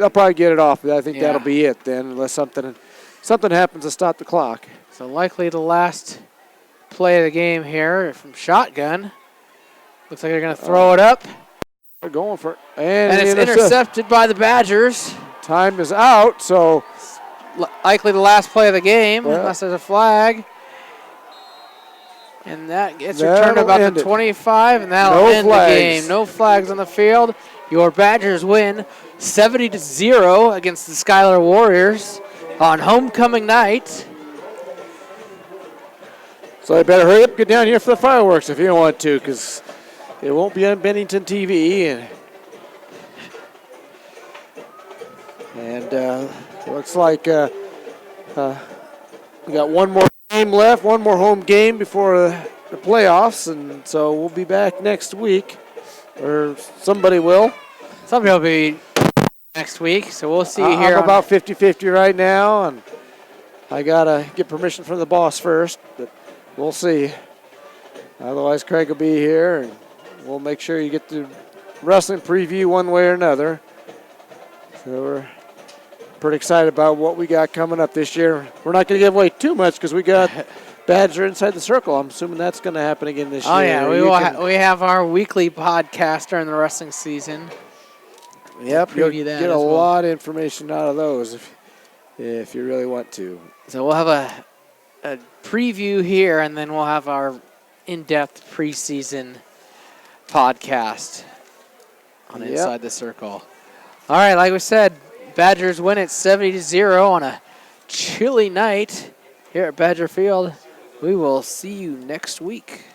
probably get it off. But I think that'll be it then, unless something happens to stop the clock. So likely the last play of the game here from shotgun. Looks like they're going to throw it up. They're going for it. And it's intercepted by the Badgers. Time is out, so. Likely the last play of the game, unless there's a flag. And that gets returned about the 25, and that'll end the game. No flags on the field. Your Badgers win 70-0 against the Schuyler Warriors on homecoming night. So you better hurry up, get down here for the fireworks if you don't want to, because it won't be on Bennington TV. And looks like we got one more game left, one more home game before the playoffs, and so we'll be back next week, or somebody will. Somebody will be next week, so we'll see you here. I'm about 50-50 right now, and I got to get permission from the boss first, but we'll see. Otherwise, Craig will be here, and we'll make sure you get the wrestling preview one way or another. So we're pretty excited about what we got coming up this year. We're not going to give away too much because we got Badger Inside the Circle. I'm assuming that's going to happen again this year. Oh, yeah. We have our weekly podcast during the wrestling season. Yep, you'll get a lot of information out of those if you really want to. So we'll have a preview here, and then we'll have our in-depth preseason podcast on Inside the Circle. All right, like we said, Badgers win it 70-0 on a chilly night here at Badger Field. We will see you next week.